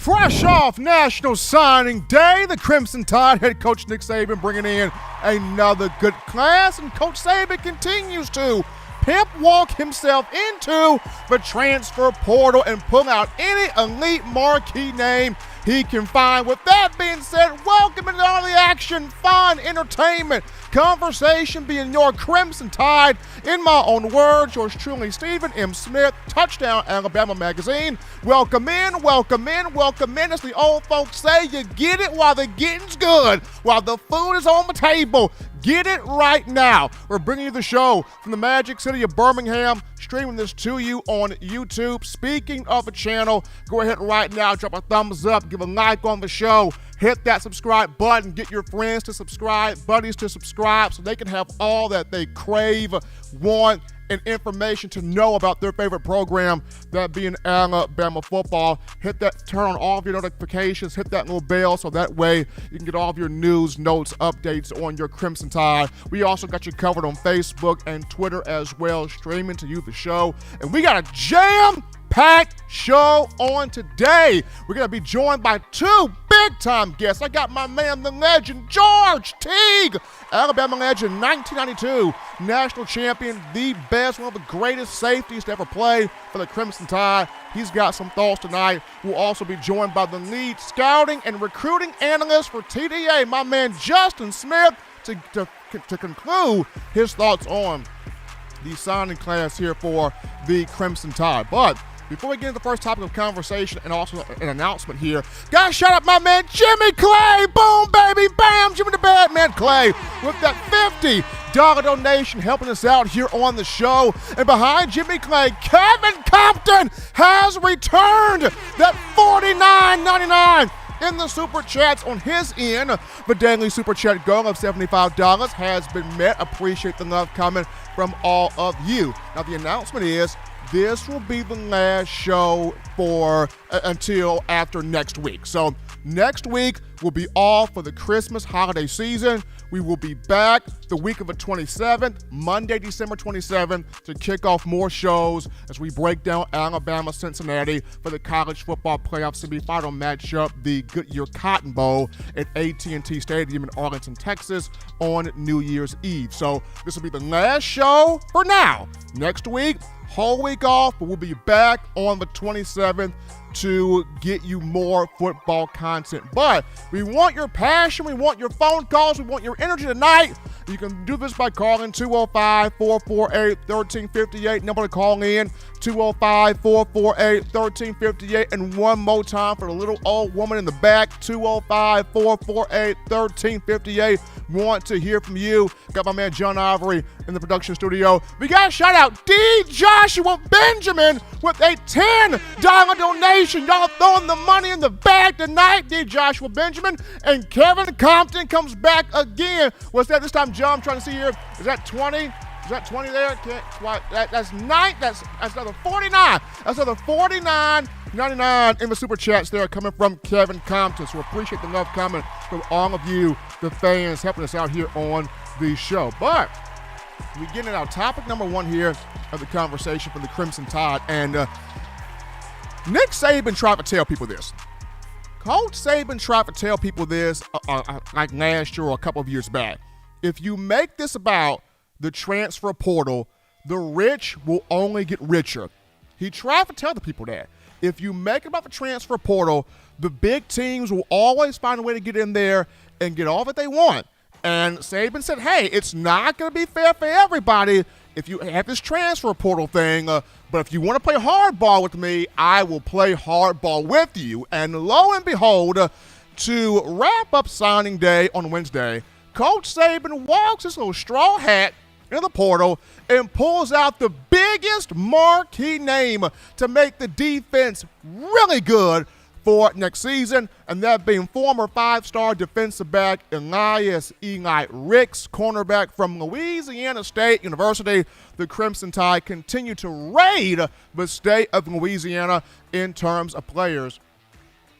Fresh off National Signing Day, the Crimson Tide head coach Nick Saban bringing in another good class, and Coach Saban continues to pimp walk himself into the transfer portal and pull out any elite marquee name he can find. With that being said, welcome into all the action, fun, entertainment, conversation being your Crimson Tide. In my own words, yours truly, Stephen M. Smith, Touchdown Alabama Magazine. Welcome in, welcome in, welcome in. As the old folks say, you get it while the getting's good, while the food is on the table. Get it right now. We're bringing you the show from the magic city of Birmingham, streaming this to you on YouTube. Speaking of a channel, go ahead right now, drop a thumbs up, give a like on the show, hit that subscribe button, get your friends to subscribe, buddies to subscribe, so they can have all that they crave, want, and information to know about their favorite program, that being Alabama football. Hit that, turn on all of your notifications, hit that little bell so that way you can get all of your news, notes, updates on your Crimson Tide. We also got you covered on Facebook and Twitter as well, streaming to you the show. And we got a jam-packed show on today. We're going to be joined by two big-time guests. I got my man, the legend, George Teague, Alabama legend, 1992 national champion, the best, one of the greatest safeties to ever play for the Crimson Tide. He's got some thoughts tonight. We'll also be joined by the lead scouting and recruiting analyst for TDA, my man Justin Smith, to conclude his thoughts on the signing class here for the Crimson Tide. But before we get into the first topic of conversation and also an announcement here, gotta shout out my man Jimmy Clay. Boom, baby, bam, Jimmy the Badman Clay with that $50 donation helping us out here on the show. And behind Jimmy Clay, Kevin Compton has returned that $49.99 in the Super Chats on his end. The daily Super Chat goal of $75 has been met. Appreciate the love coming from all of you. Now, the announcement is this will be the last show for until after next week. So next week will be off for the Christmas holiday season. We will be back the week of the 27th, Monday, December 27th, to kick off more shows as we break down Alabama-Cincinnati for the college football playoff semifinal matchup, the Goodyear Cotton Bowl at AT&T Stadium in Arlington, Texas on New Year's Eve. So this will be the last show for now. Next week, whole week off, but we'll be back on the 27th to get you more football content. But we want your passion, we want your phone calls, we want your energy tonight. You can do this by calling 205-448-1358. Number to call in, 205-448-1358. And one more time for the little old woman in the back, 205-448-1358. Want to hear from you. Got my man John Ivory in the production studio. We got to shout out D. Joshua Benjamin with a $10 donation. Y'all throwing the money in the bag tonight, D. Joshua Benjamin. And Kevin Compton comes back again. What's that this time, John? I'm trying to see here. Is that 20? Is that 20 there? That's nine. That's another 49. That's another 49.99 in the super chats there coming from Kevin Compton. So appreciate the love coming from all of you, the fans, helping us out here on the show. But we get into our topic number one here of the conversation for the Crimson Tide. And Nick Saban tried to tell people this. Coach Saban tried to tell people this like last year or a couple of years back. If you make this about the transfer portal, the rich will only get richer. He tried to tell the people that. If you make it about the transfer portal, the big teams will always find a way to get in there and get all that they want. And Saban said, hey, it's not going to be fair for everybody if you have this transfer portal thing, but if you want to play hardball with me, I will play hardball with you. And lo and behold, to wrap up signing day on Wednesday, Coach Saban walks his little straw hat in the portal and pulls out the biggest marquee name to make the defense really good for next season, and that being former five-star defensive back Eli Ricks, cornerback from Louisiana State University. The Crimson Tide continue to raid the state of Louisiana in terms of players.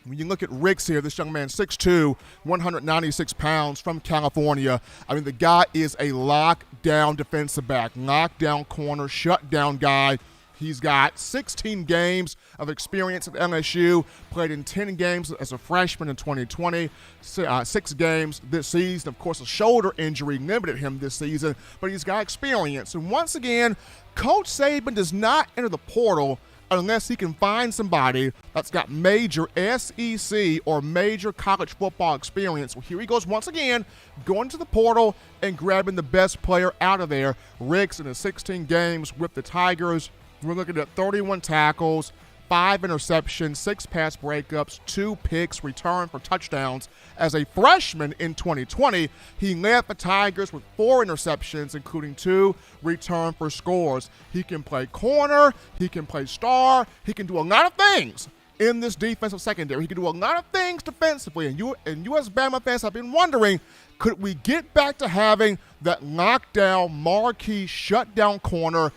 When you look at Ricks here, this young man, 6'2", 196 pounds from California. I mean, the guy is a lockdown defensive back, lockdown corner, shutdown guy. He's got 16 games of experience at LSU, played in 10 games as a freshman in 2020, 6 games this season. Of course, a shoulder injury limited him this season, but he's got experience. And once again, Coach Saban does not enter the portal unless he can find somebody that's got major SEC or major college football experience. Well, here he goes once again, going to the portal and grabbing the best player out of there. Ricks in his 16 games with the Tigers, we're looking at 31 tackles, 5 interceptions, 6 pass breakups, 2 picks, return for touchdowns. As a freshman in 2020, he led the Tigers with 4 interceptions, including 2 return for scores. He can play corner, he can play star, he can do a lot of things in this defensive secondary. He can do a lot of things defensively, and you as Bama fans have been wondering, could we get back to having that lockdown, marquee, shutdown corner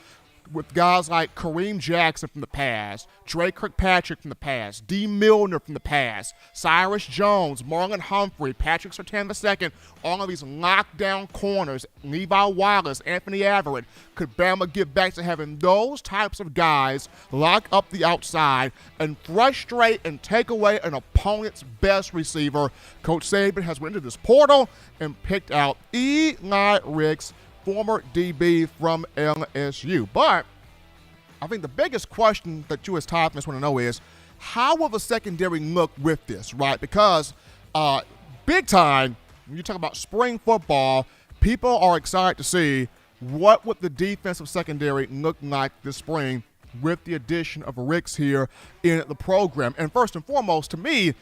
with guys like Kareem Jackson from the past, Dre Kirkpatrick from the past, D. Milner from the past, Cyrus Jones, Marlon Humphrey, Patrick Surtain II, all of these lockdown corners, Levi Wallace, Anthony Averett. Could Bama get back to having those types of guys lock up the outside and frustrate and take away an opponent's best receiver? Coach Saban has went into this portal and picked out Eli Ricks, former DB from LSU. But I think the biggest question that you as Tide fans want to know is, how will the secondary look with this, right? Because big time, when you talk about spring football, people are excited to see what would the defensive secondary look like this spring with the addition of Ricks here in the program. And first and foremost, to me,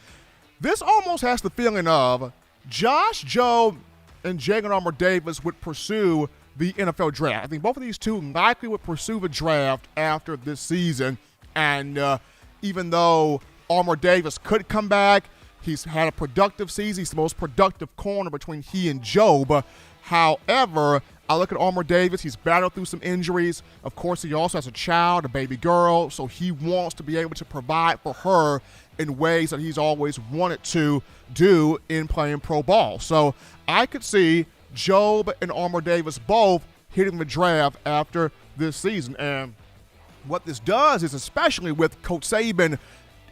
this almost has the feeling of Josh Jobe and Jalen Armour-Davis would pursue the NFL draft. I think both of these two likely would pursue the draft after this season. And even though Armour-Davis could come back, he's had a productive season. He's the most productive corner between he and Jobe. However, I look at Armour-Davis. He's battled through some injuries. Of course, he also has a child, a baby girl, so he wants to be able to provide for her in ways that he's always wanted to do in playing pro ball. So I could see Jobe and Armour-Davis both hitting the draft after this season. And what this does is, especially with Coach Saban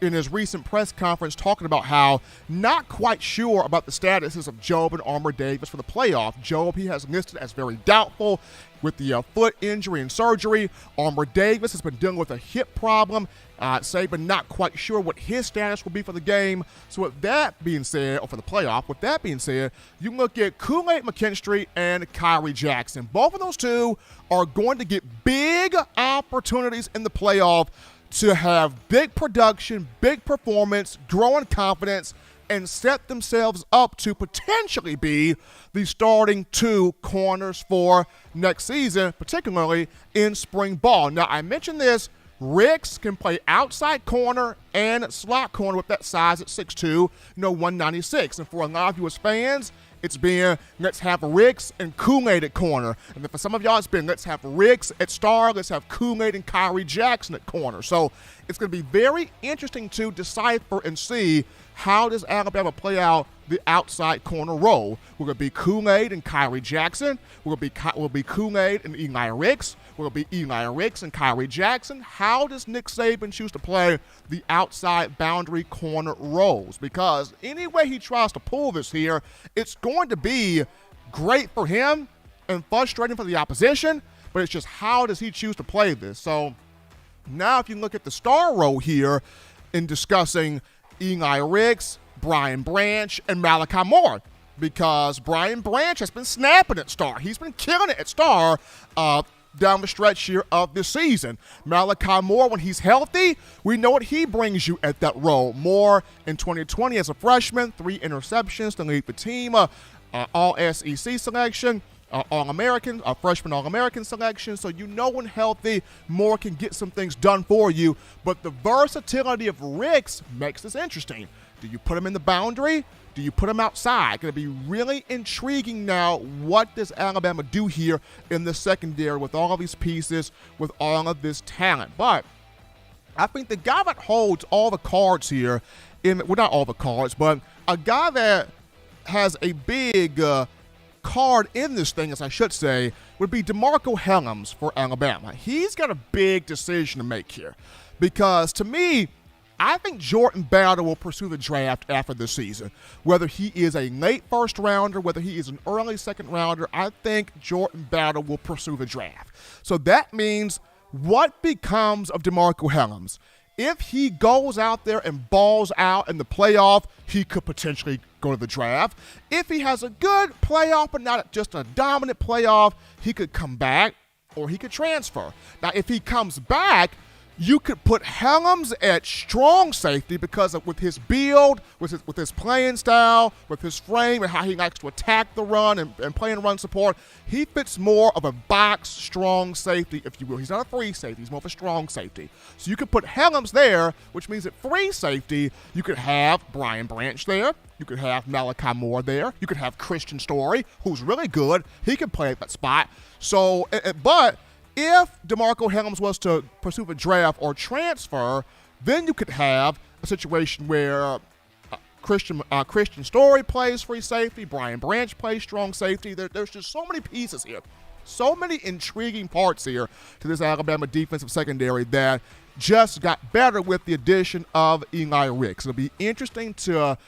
in his recent press conference talking about how not quite sure about the statuses of Jobe and Armour-Davis for the playoff. Jobe, he has listed as very doubtful with the foot injury and surgery. Armour-Davis has been dealing with a hip problem. Saban not quite sure what his status will be for the game. So with that being said, or for the playoff, with that being said, you can look at Kool-Aid McKinstry and Kyrie Jackson. Both of those two are going to get big opportunities in the playoff to have big production, big performance, growing confidence, and set themselves up to potentially be the starting two corners for next season, particularly in spring ball. Now, I mentioned this. Ricks can play outside corner and slot corner with that size at 6'2", 196. And for a lot of you as fans, it's been, let's have Ricks and Kool-Aid at corner. And then for some of y'all, it's been, let's have Ricks at star, let's have Kool-Aid and Kyrie Jackson at corner. So it's going to be very interesting to decipher and see how does Alabama play out the outside corner role. Will it be Kool-Aid and Kyrie Jackson? Will it be Kool-Aid and Eli Ricks? Will it be Eli Ricks and Kyrie Jackson? How does Nick Saban choose to play the outside boundary corner roles? Because any way he tries to pull this here, it's going to be great for him and frustrating for the opposition, but it's just how does he choose to play this? So now if you look at the star role here in discussing Eli Ricks, Brian Branch, and Malachi Moore, because Brian Branch has been snapping at star. He's been killing it at star down the stretch here of this season. Malachi Moore, when he's healthy, we know what he brings you at that role. Moore in 2020 as a freshman, 3 interceptions to lead the team, all-SEC selection, All-American, freshman All-American selection. So you know when healthy, Moore can get some things done for you. But the versatility of Ricks makes this interesting. Do you put him in the boundary? Do you put him outside? Going to be really intriguing now. What does Alabama do here in the secondary with all of these pieces, with all of this talent? But I think the guy that holds all the cards here, well, not all the cards, but a guy that has a big card in this thing, as I should say, would be DeMarco Hellams for Alabama. He's got a big decision to make here because, to me, I think Jordan Battle will pursue the draft after this season. Whether he is a late first rounder, whether he is an early second rounder, I think Jordan Battle will pursue the draft. So that means what becomes of DeMarco Hellams? If he goes out there and balls out in the playoff, he could potentially go to the draft. If he has a good playoff but not just a dominant playoff, he could come back or he could transfer. Now, if he comes back, you could put Hellams at strong safety because with his build, with his playing style, with his frame and how he likes to attack the run and play in run support, he fits more of a box strong safety, if you will. He's not a free safety, he's more of a strong safety. So you could put Hellams there, which means at free safety, you could have Brian Branch there, you could have Malachi Moore there, you could have Christian Story, who's really good. He can play at that spot. So, but if DeMarco Hellams was to pursue the draft or transfer, then you could have a situation where Christian Story plays free safety, Brian Branch plays strong safety. There's just so many pieces here, so many intriguing parts here to this Alabama defensive secondary that just got better with the addition of Eli Ricks. It'll be interesting to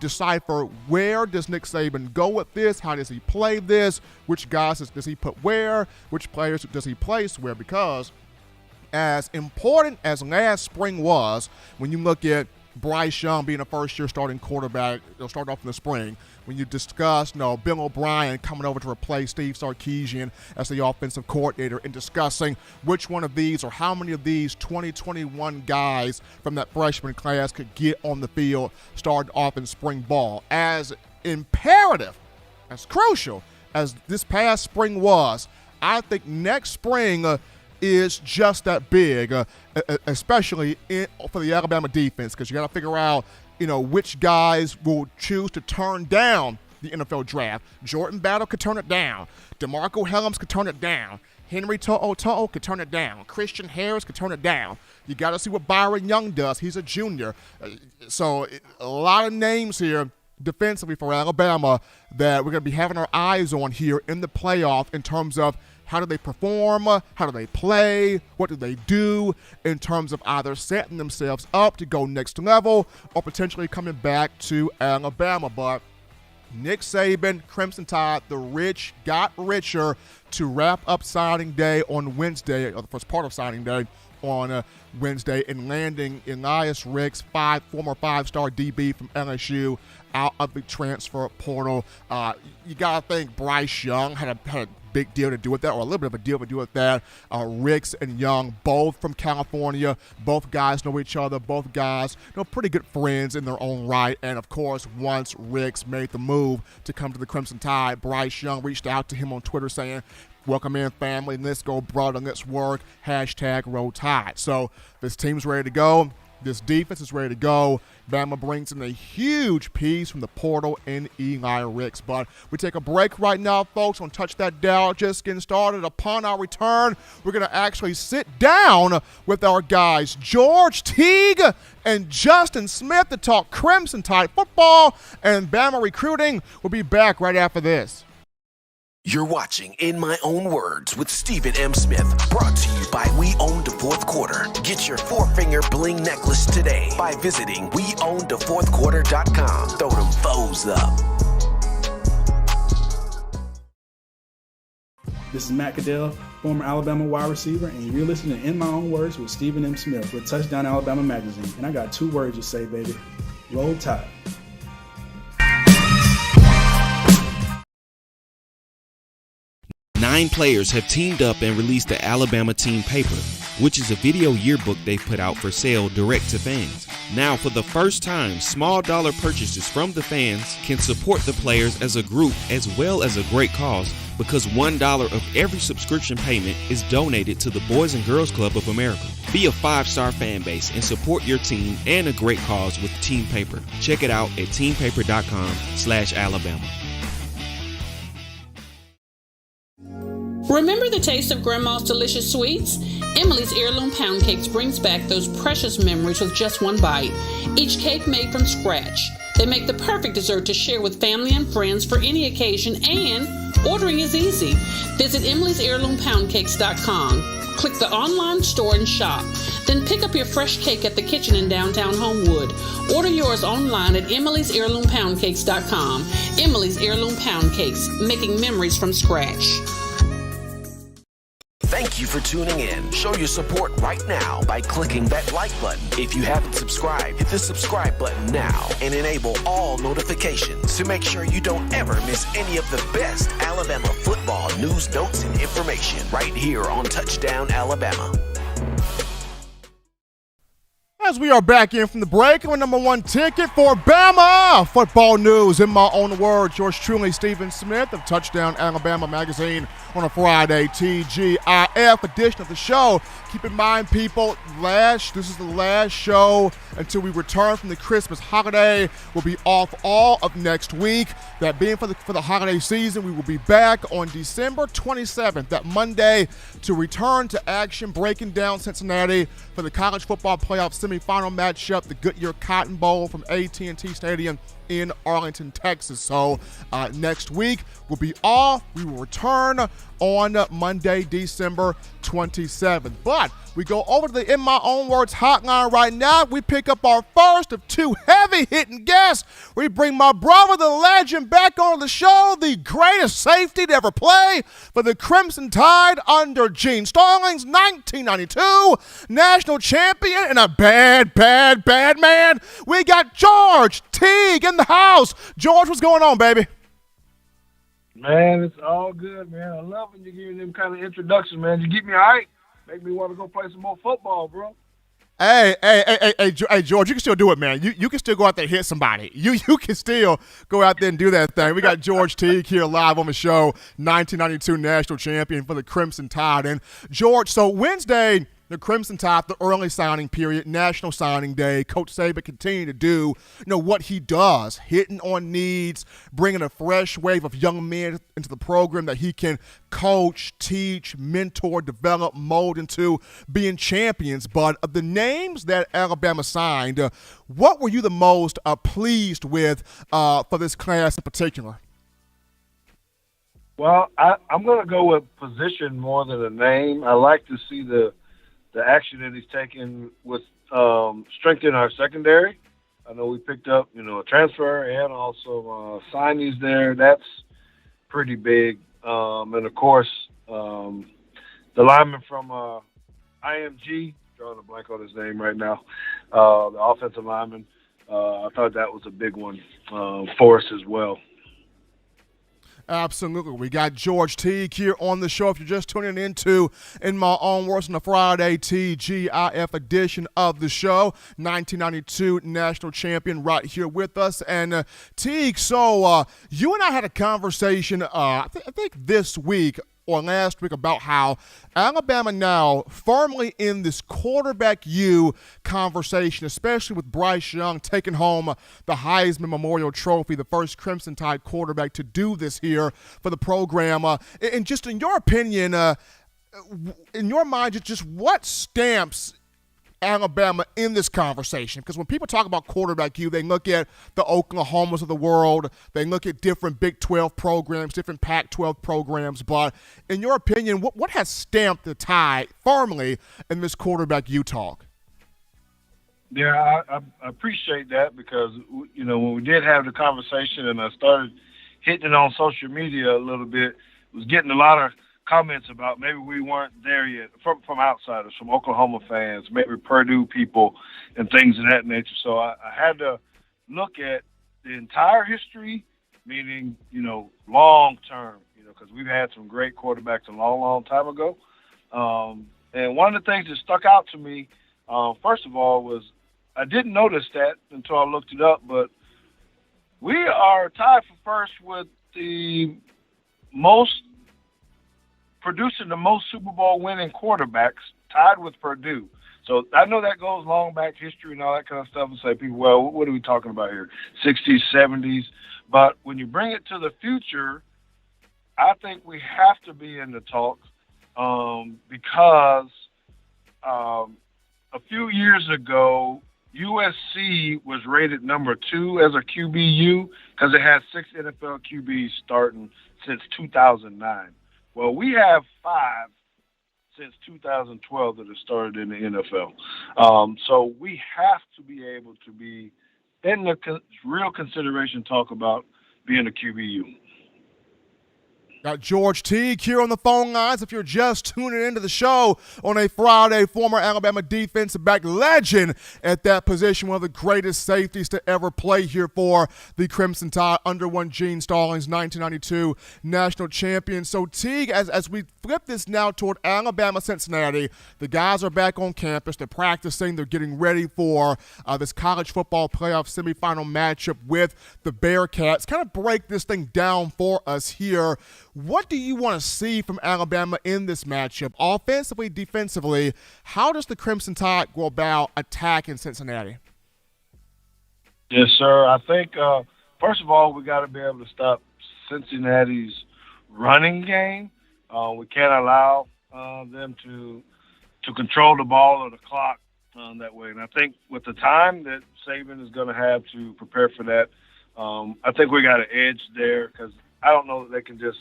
decipher where does Nick Saban go with this, how does he play this, which guys does he put where, which players does he place where, because as important as last spring was, when you look at Bryce Young being a first-year starting quarterback, they'll start off in the spring. When you discuss, Bill O'Brien coming over to replace Steve Sarkisian as the offensive coordinator, and discussing which one of these or how many of these 2021 guys from that freshman class could get on the field starting off in spring ball. As imperative, as crucial as this past spring was, I think next spring is just that big, especially for the Alabama defense, because you got to figure out, which guys will choose to turn down the NFL draft. Jordan Battle could turn it down. DeMarco Hellams could turn it down. Henry To'o could turn it down. Christian Harris could turn it down. You got to see what Byron Young does. He's a junior. So a lot of names here defensively for Alabama that we're going to be having our eyes on here in the playoff in terms of how do they perform, how do they play, what do they do in terms of either setting themselves up to go next level or potentially coming back to Alabama. But Nick Saban, Crimson Tide, the rich got richer to wrap up signing day on Wednesday, or the first part of signing day on Wednesday, and landing Eli Ricks, former five-star DB from LSU, out of the transfer portal. You got to think Bryce Young had a big deal to do with that, or a little bit of a deal to do with that. Ricks and Young, both from California. Both guys know each other. Both guys, pretty good friends in their own right. And, of course, once Ricks made the move to come to the Crimson Tide, Bryce Young reached out to him on Twitter saying, "Welcome in, family. Let's go, brother. Let's work. #Roll Tide." So this team's ready to go. This defense is ready to go. Bama brings in a huge piece from the portal in Eli Ricks. But we take a break right now, folks, on Touch That Dial. Just getting started. Upon our return, we're going to actually sit down with our guys, George Teague and Justin Smith, to talk Crimson Tide football and Bama recruiting. We'll be back right after this. You're watching In My Own Words with Stephen M. Smith, brought to you by We Own the Fourth Quarter. Get your four-finger bling necklace today by visiting WeOwnTheFourthQuarter.com. Throw them foes up. This is Matt Caddell, former Alabama wide receiver, and you're listening to In My Own Words with Stephen M. Smith with Touchdown Alabama Magazine. And I got 2 words to say, baby. Roll Tide. 9 players have teamed up and released the Alabama Team Paper, which is a video yearbook they put out for sale direct to fans. Now, for the first time, small dollar purchases from the fans can support the players as a group as well as a great cause, because $1 of every subscription payment is donated to the Boys and Girls Club of America. Be a 5-star fan base and support your team and a great cause with Team Paper. Check it out at teampaper.com/Alabama. Remember the taste of Grandma's delicious sweets? Emily's Heirloom Pound Cakes brings back those precious memories with just one bite. Each cake made from scratch. They make the perfect dessert to share with family and friends for any occasion, and ordering is easy. Visit Emily'sHeirloomPoundCakes.com. Click the online store and shop. Then pick up your fresh cake at the kitchen in downtown Homewood. Order yours online at Emily'sHeirloomPoundCakes.com. Emily's Heirloom Pound Cakes, making memories from scratch. Thank you for tuning in. Show your support right now by clicking that like button. If you haven't subscribed, hit the subscribe button now and enable all notifications to make sure you don't ever miss any of the best Alabama football news, notes, and information right here on Touchdown Alabama. as we are back in from the break, our number one ticket for Bama football news. In my own words, yours truly, Stephen Smith of Touchdown Alabama Magazine on a Friday TGIF edition of the show. Keep in mind, people, this is the last show until we return from the Christmas holiday. We'll be off all of next week. That being for the holiday season, we will be back on December 27th, that Monday, to return to action, breaking down Cincinnati for the college football playoff semifinal matchup, the Goodyear Cotton Bowl from AT&T Stadium in Arlington, Texas. So next week we'll be off. We will return on Monday, December 27th. But we go over to the In My Own Words hotline right now. We pick up our first of two heavy-hitting guests. We bring my brother, the legend, back on the show, the greatest safety to ever play for the Crimson Tide under Gene Stallings, 1992 national champion and a bad man. We got George Teague in the house. George, what's going on, baby? Man, it's all good, man. I love when you're giving them kind of introductions, man. You get me hyped. Make me want to go play some more football, bro. Hey, George, you can still do it, man. You can still go out there and hit somebody. You can still go out there and do that thing. We got George Teague here live on the show, 1992 national champion for the Crimson Tide. And, George, so Wednesday, the Crimson Tide, the early signing period, National Signing Day. Coach Saban continued to do, what he does, hitting on needs, bringing a fresh wave of young men into the program that he can coach, teach, mentor, develop, mold into being champions. But of the names that Alabama signed, what were you the most pleased with for this class in particular? Well, I'm going to go with position more than a name. I like to see the action that he's taking with strengthening our secondary. I know we picked up, a transfer and also signees there. That's pretty big. And, of course, the lineman from IMG, drawing a blank on his name right now, the offensive lineman, I thought that was a big one for us as well. Absolutely. We got George Teague here on the show. If you're just tuning into In My Own Words on the Friday TGIF edition of the show, 1992 national champion right here with us. And Teague, so you and I had a conversation, I think this week or last week, about how Alabama now firmly in this quarterback U conversation, especially with Bryce Young taking home the Heisman Memorial Trophy, the first Crimson Tide quarterback to do this here for the program. And just in your opinion, in your mind, just what stamps Alabama in this conversation? Because when people talk about quarterback U, they look at the Oklahomas of the world, they look at different Big 12 programs, different Pac-12 programs, but in your opinion, what has stamped the Tide firmly in this quarterback U talk? Yeah, I appreciate that because, when we did have the conversation and I started hitting it on social media a little bit, was getting a lot of comments about maybe we weren't there yet from outsiders, from Oklahoma fans, maybe Purdue people and things of that nature. So I had to look at the entire history, meaning, long term, because we've had some great quarterbacks a long, long time ago. And one of the things that stuck out to me, first of all, was I didn't notice that until I looked it up, but we are tied for first with producing the most Super Bowl winning quarterbacks, tied with Purdue. So I know that goes long back history and all that kind of stuff and say, people, well, what are we talking about here? 60s, 70s. But when you bring it to the future, I think we have to be in the talk because a few years ago, USC was rated number 2 as a QBU because it has 6 NFL QBs starting since 2009. Well, we have 5 since 2012 that have started in the NFL. So we have to be able to be in the real consideration talk about being a QBU. Got George Teague here on the phone lines. If you're just tuning into the show on a Friday, former Alabama defensive back legend at that position, one of the greatest safeties to ever play here for the Crimson Tide, under one Gene Stallings, 1992 national champion. So Teague, as we flip this now toward Alabama, Cincinnati, the guys are back on campus. They're practicing. They're getting ready for this college football playoff semifinal matchup with the Bearcats. Kind of break this thing down for us here. What do you want to see from Alabama in this matchup, offensively, defensively? How does the Crimson Tide go about attacking Cincinnati? Yes, sir. I think, first of all, we got to be able to stop Cincinnati's running game. We can't allow them to control the ball or the clock that way. And I think with the time that Saban is going to have to prepare for that, I think we got an edge there because I don't know that they can just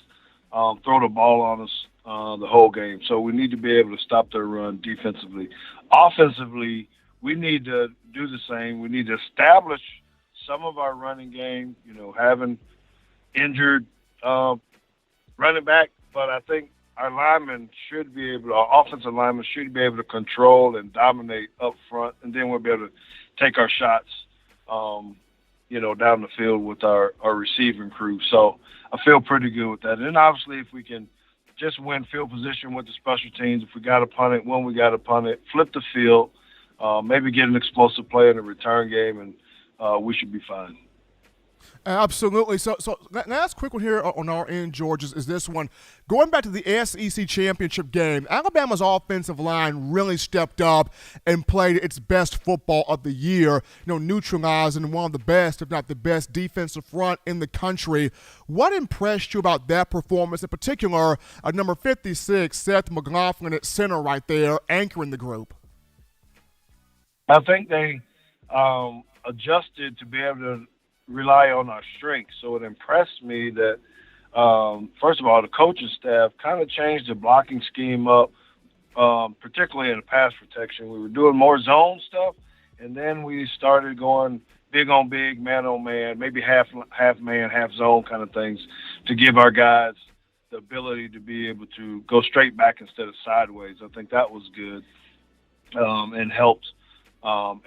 throw the ball on us the whole game. So we need to be able to stop their run defensively. Offensively, we need to do the same. We need to establish some of our running game, having injured running back. But I think our offensive linemen should be able to control and dominate up front, and then we'll be able to take our shots down the field with our receiving crew. So I feel pretty good with that. And then obviously if we can just win field position with the special teams, if we got to punt it, when we got to punt it, flip the field, maybe get an explosive play in the return game, and we should be fine. Absolutely. So last quick one here on our end, George, is this one. Going back to the SEC championship game, Alabama's offensive line really stepped up and played its best football of the year, neutralizing one of the best, if not the best, defensive front in the country. What impressed you about that performance, in particular, number 56, Seth McLaughlin at center right there, anchoring the group? I think they adjusted to be able to rely on our strengths. So it impressed me that, first of all, the coaching staff kind of changed the blocking scheme up, particularly in the pass protection. We were doing more zone stuff, and then we started going big on big, man on man, maybe half man, half zone kind of things to give our guys the ability to be able to go straight back instead of sideways. I think that was good and helped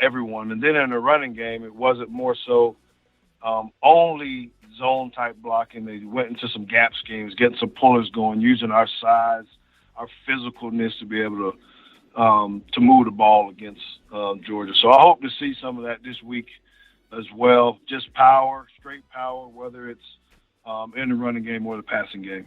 everyone. And then in the running game, it wasn't more so only zone type blocking. They went into some gap schemes, getting some pullers going, using our size, our physicalness to be able to move the ball against Georgia. So I hope to see some of that this week as well. Just power, straight power, whether it's in the running game or the passing game.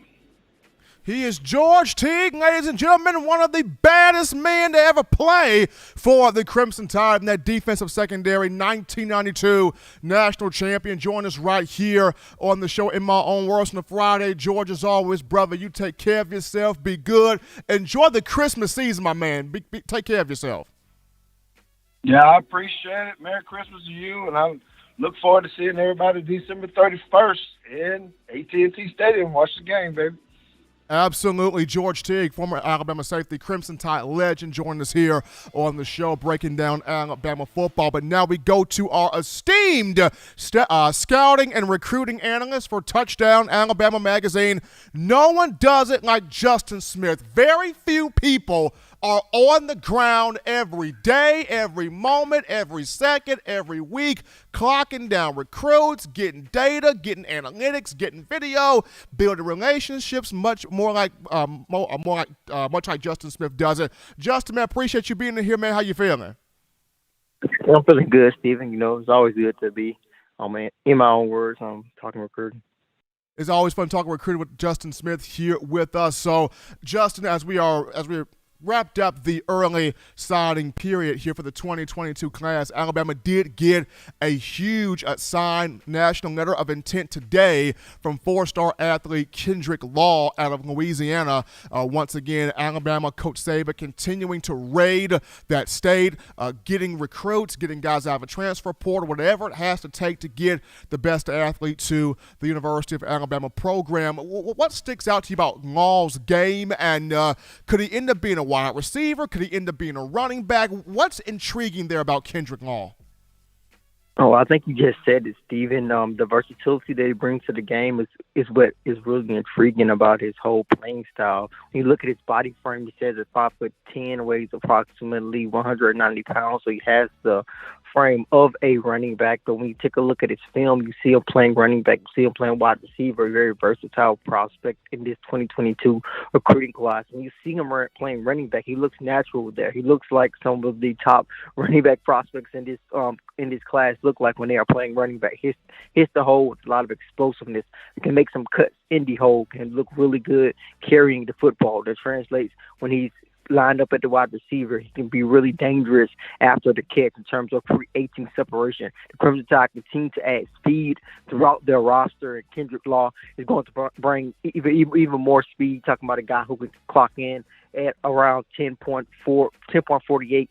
He is George Teague, ladies and gentlemen, one of the baddest men to ever play for the Crimson Tide in that defensive secondary, 1992 national champion. Join us right here on the show In My Own Words on a Friday. George, as always, brother, you take care of yourself. Be good. Enjoy the Christmas season, my man. Take care of yourself. Yeah, I appreciate it. Merry Christmas to you, and I look forward to seeing everybody December 31st in AT&T Stadium. Watch the game, baby. Absolutely. George Teague, former Alabama safety, Crimson Tide legend, joined us here on the show breaking down Alabama football. But now we go to our esteemed scouting and recruiting analyst for Touchdown Alabama Magazine. No one does it like Justin Smith. Very few people are on the ground every day, every moment, every second, every week, clocking down recruits, getting data, getting analytics, getting video, building relationships, much like Justin Smith does it. Justin, man, I appreciate you being here, man. How you feeling? I'm feeling good, Stephen. It's always good to be in my own words. I'm talking recruiting. It's always fun talking recruiting with Justin Smith here with us. So, Justin, as we're wrapped up the early signing period here for the 2022 class, Alabama did get a huge signed national letter of intent today from four-star athlete Kendrick Law out of Louisiana. Once again, Alabama Coach Saban continuing to raid that state, getting recruits, getting guys out of a transfer portal, whatever it has to take to get the best athlete to the University of Alabama program. What sticks out to you about Law's game, and could he end up being a wide receiver? Could he end up being a running back? What's intriguing there about Kendrick Law? Oh, I think you just said it, Steven. The versatility that he brings to the game is what is really intriguing about his whole playing style. When you look at his body frame, he says at 5'10", weighs approximately 190 pounds, so he has the frame of a running back. But when you take a look at his film, you see him playing running back, you see him playing wide receiver, a very versatile prospect in this 2022 recruiting class. When you see him playing running back, he looks natural there. He looks like some of the top running back prospects in this class look like when they are playing running back. Hits the hole with a lot of explosiveness. He can make some cuts in the hole, can look really good carrying the football. That translates when he's lined up at the wide receiver. He can be really dangerous after the catch in terms of creating separation. The Crimson Tide continue to add speed throughout their roster, and Kendrick Law is going to bring even more speed. Talking about a guy who can clock in at around 10.48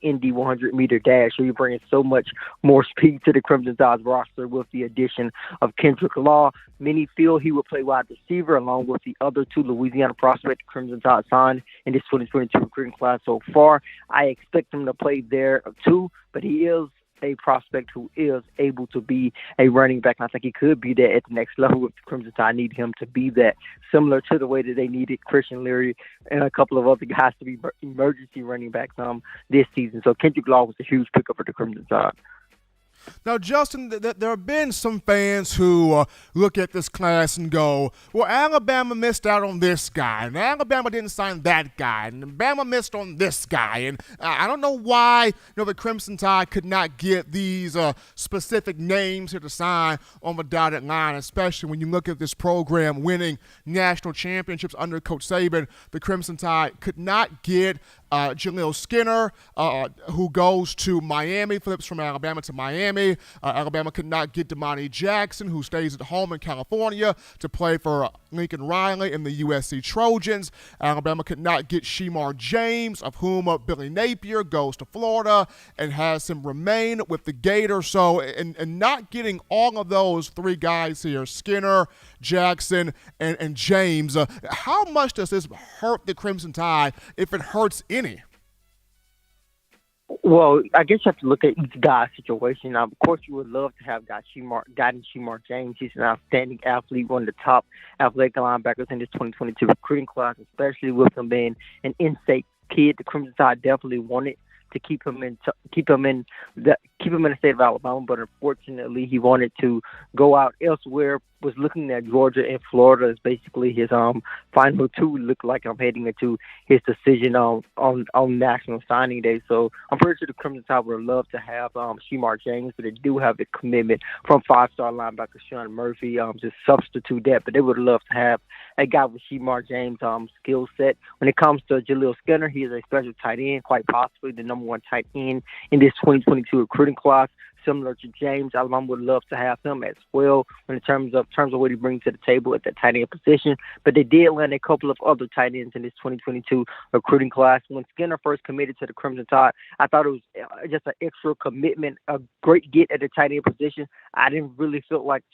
in the 100-meter dash. So you're bringing so much more speed to the Crimson Tide's roster with the addition of Kendrick Law. Many feel he will play wide receiver along with the other two Louisiana prospects the Crimson Tide signed in this 2022 recruiting class so far. I expect him to play there too, but he is a prospect who is able to be a running back. And I think he could be that at the next level if the Crimson Tide need him to be that, similar to the way that they needed Christian Leary and a couple of other guys to be emergency running backs this season. So Kendrick Law was a huge pickup for the Crimson Tide. Now, Justin, there have been some fans who look at this class and go, well, Alabama missed out on this guy, and Alabama didn't sign that guy, and Bama missed on this guy. And I don't know why the Crimson Tide could not get these specific names here to sign on the dotted line, especially when you look at this program winning national championships under Coach Saban. The Crimson Tide could not get Jaleel Skinner, who goes to Miami, flips from Alabama to Miami. Alabama could not get Damani Jackson, who stays at home in California to play for Lincoln Riley and the USC Trojans. Alabama could not get Shemar James, of whom Billy Napier goes to Florida and has him remain with the Gators. So, and not getting all of those three guys here, Skinner, Jackson, and James, how much does this hurt the Crimson Tide, if it hurts any? Well, I guess you have to look at each guy's situation. Now, of course, you would love to have gotten Shemar James. He's an outstanding athlete, one of the top athletic linebackers in this 2022 recruiting class, especially with him being an in-state kid. The Crimson Tide definitely wanted to keep him in the state of Alabama, but unfortunately, he wanted to go out elsewhere. Was looking at Georgia and Florida as basically his final two. Looked like I'm heading into his decision on National Signing Day. So I'm pretty sure the Crimson Tide would love to have Shemar James, but they do have a commitment from five-star linebacker Sean Murphy to substitute that. But they would love to have a guy with Shemar James' skill set. When it comes to Jaleel Skinner, he is a special tight end, quite possibly the number one tight end in this 2022 recruiting class. Similar to James, Alabama would love to have him as well in terms of what he brings to the table at that tight end position. But they did land a couple of other tight ends in this 2022 recruiting class. When Skinner first committed to the Crimson Tide, I thought it was just an extra commitment, a great get at the tight end position. I didn't really felt like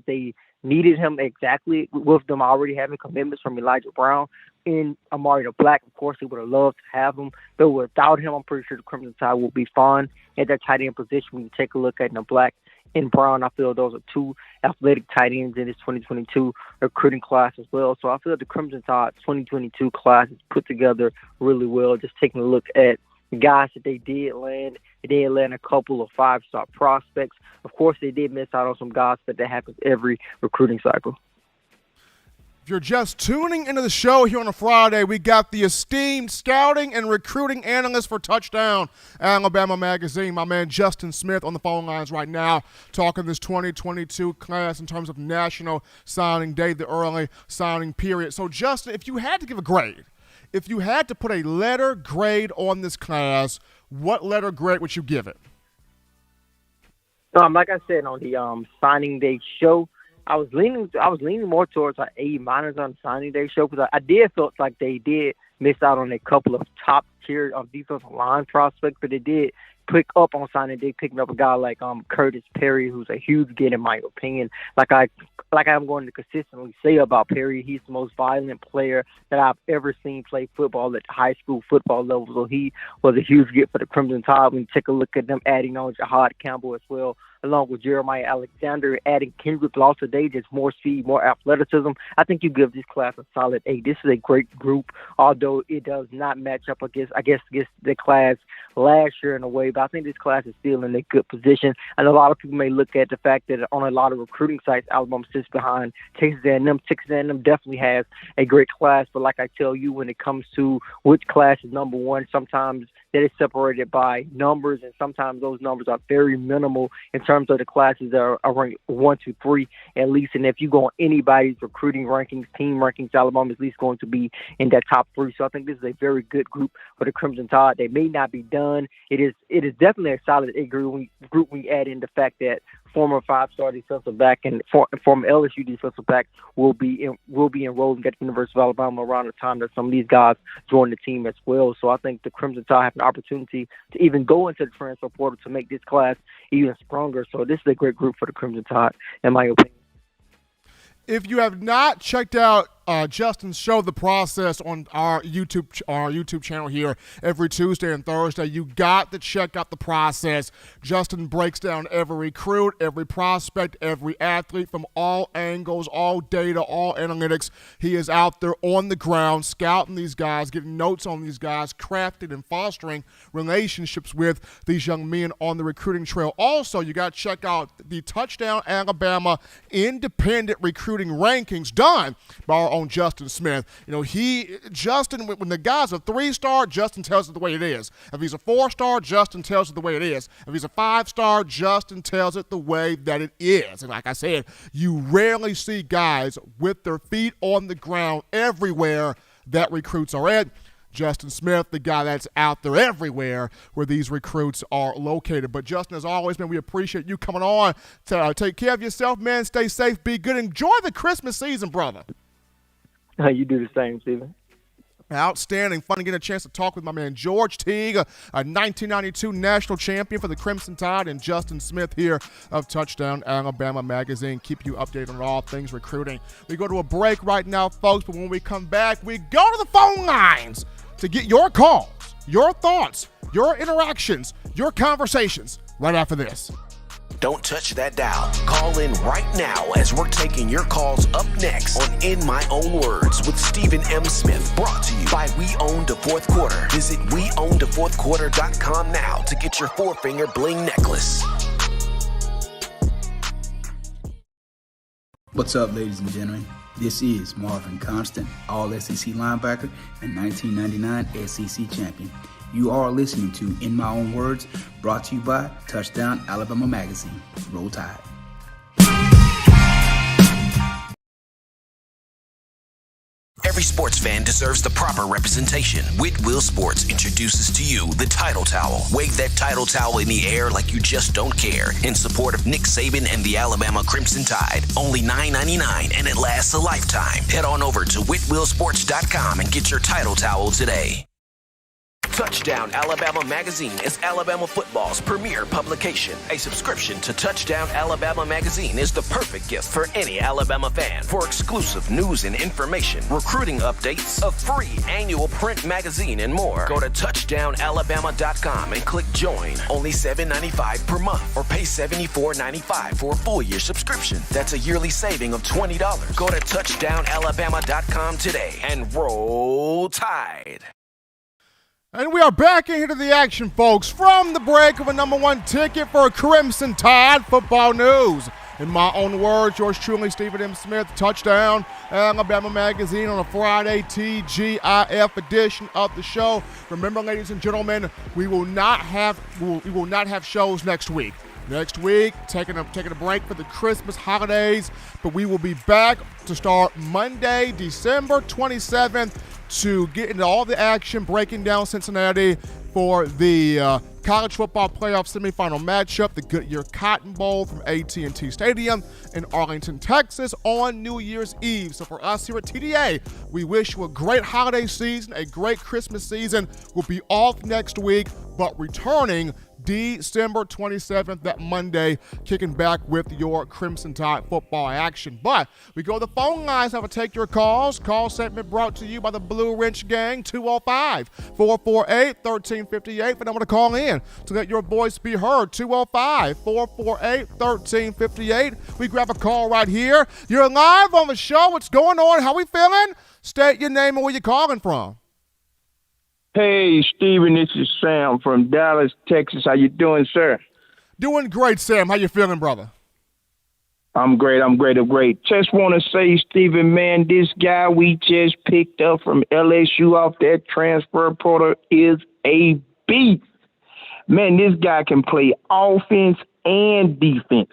they needed him exactly, with them already having commitments from Elijah Brown and Amari Black. Of course, they would have loved to have him, but without him, I'm pretty sure the Crimson Tide will be fine at that tight end position. When you take a look at Black and Brown, I feel those are two athletic tight ends in this 2022 recruiting class as well. So I feel the Crimson Tide 2022 class is put together really well. Just taking a look at the guys that they did land. They did land a couple of five-star prospects. Of course, they did miss out on some guys, but that happens every recruiting cycle. If you're just tuning into the show here on a Friday, we got the esteemed scouting and recruiting analyst for Touchdown Alabama Magazine, my man Justin Smith, on the phone lines right now, talking this 2022 class in terms of National Signing Day, the early signing period. So, Justin, if you had to give a grade, if you had to put a letter grade on this class, what letter grade would you give it? Like I said on the signing day show, I was leaning more towards an A- on signing day show, because I did felt like they did miss out on a couple of top tier of defensive line prospects, but they did pick up on signing day, picking up a guy like Curtis Perry, who's a huge get in my opinion. Like I'm going to consistently say about Perry, he's the most violent player that I've ever seen play football at high school football level. So he was a huge get for the Crimson Tide. When you take a look at them adding on Jahad Campbell as well, along with Jeremiah Alexander, adding Kendrick Law today, just more speed, more athleticism. I think you give this class a solid 8. This is a great group, although it does not match up against the class last year in a way, but I think this class is still in a good position. And a lot of people may look at the fact that on a lot of recruiting sites, Alabama sits behind Texas A&M. Texas A&M definitely has a great class, but like I tell you, when it comes to which class is number one, sometimes that is separated by numbers, and sometimes those numbers are very minimal in terms of the classes that are ranked 1, 2, 3 at least. And if you go on anybody's recruiting rankings, team rankings, Alabama is at least going to be in that top 3. So I think this is a very good group for the Crimson Tide. They may not be done. It is definitely a solid A group when we add in the fact that former 5-star defensive back and former LSU defensive back will be enrolled at the University of Alabama around the time that some of these guys join the team as well. So I think the Crimson Tide have an opportunity to even go into the transfer portal to make this class even stronger. So this is a great group for the Crimson Tide, in my opinion. If you have not checked out Justin's show, The Process, on our YouTube channel here every Tuesday and Thursday, you got to check out The Process. Justin breaks down every recruit, every prospect, every athlete from all angles, all data, all analytics. He is out there on the ground scouting these guys, getting notes on these guys, crafting and fostering relationships with these young men on the recruiting trail. Also, you got to check out the Touchdown Alabama independent recruiting rankings done by our own Justin Smith. You know, Justin, when the guy's a 3-star, Justin tells it the way it is. If he's a 4-star, Justin tells it the way it is. If he's a 5-star, Justin tells it the way that it is. And like I said, you rarely see guys with their feet on the ground everywhere that recruits are at. Justin Smith, the guy that's out there everywhere where these recruits are located. But Justin, as always, man, we appreciate you coming on to take care of yourself, man. Stay safe, be good. Enjoy the Christmas season, brother. You do the same, Steven. Outstanding. Fun to get a chance to talk with my man George Teague, a 1992 national champion for the Crimson Tide, and Justin Smith here of Touchdown Alabama Magazine. Keep you updated on all things recruiting. We go to a break right now, folks, but when we come back, we go to the phone lines to get your calls, your thoughts, your interactions, your conversations right after this. Don't touch that dial. Call in right now as we're taking your calls up next on In My Own Words with Stephen M. Smith, brought to you by We Own the Fourth Quarter. Visit WeOwnTheFourthQuarter.com now to get your 4-finger bling necklace. What's up, ladies and gentlemen? This is Marvin Constant, All-SEC linebacker and 1999 SEC champion. You are listening to In My Own Words, brought to you by Touchdown Alabama Magazine. Roll Tide. Every sports fan deserves the proper representation. Whitwell Sports introduces to you the Title Towel. Wave that Title Towel in the air like you just don't care in support of Nick Saban and the Alabama Crimson Tide. Only $9.99 and it lasts a lifetime. Head on over to WhitwellSports.com and get your Title Towel today. Touchdown Alabama Magazine is Alabama football's premier publication. A subscription to Touchdown Alabama Magazine is the perfect gift for any Alabama fan. For exclusive news and information, recruiting updates, a free annual print magazine, and more, go to touchdownalabama.com and click join. Only $7.95 per month, or pay $74.95 for a full-year subscription. That's a yearly saving of $20. Go to touchdownalabama.com today and roll Tide. And we are back into the action, folks, from the break of a #1 ticket for Crimson Tide football news. In my own words, yours truly, Stephen M. Smith, Touchdown Alabama Magazine on a Friday TGIF edition of the show. Remember, ladies and gentlemen, we will not have shows next week. Next week, taking a break for the Christmas holidays, but we will be back to start Monday, December 27th, to get into all the action, breaking down Cincinnati for the college football playoff semifinal matchup, the Goodyear Cotton Bowl from AT&T Stadium in Arlington, Texas on New Year's Eve. So for us here at TDA, we wish you a great holiday season, a great Christmas season. We'll be off next week, but returning December 27th, that Monday, kicking back with your Crimson Tide football action. But we go to the phone lines, have to take your calls. Call segment brought to you by the Blue Wrench Gang, 205-448-1358. For them to call in to let your voice be heard, 205-448-1358. We grab a call right here. You're live on the show. What's going on? How we feeling? State your name and where you're calling from. Hey, Steven, this is Sam from Dallas, Texas. How you doing, sir? Doing great, Sam. How you feeling, brother? I'm great. Just want to say, Steven, man, this guy we just picked up from LSU off that transfer portal is a beast. Man, this guy can play offense and defense.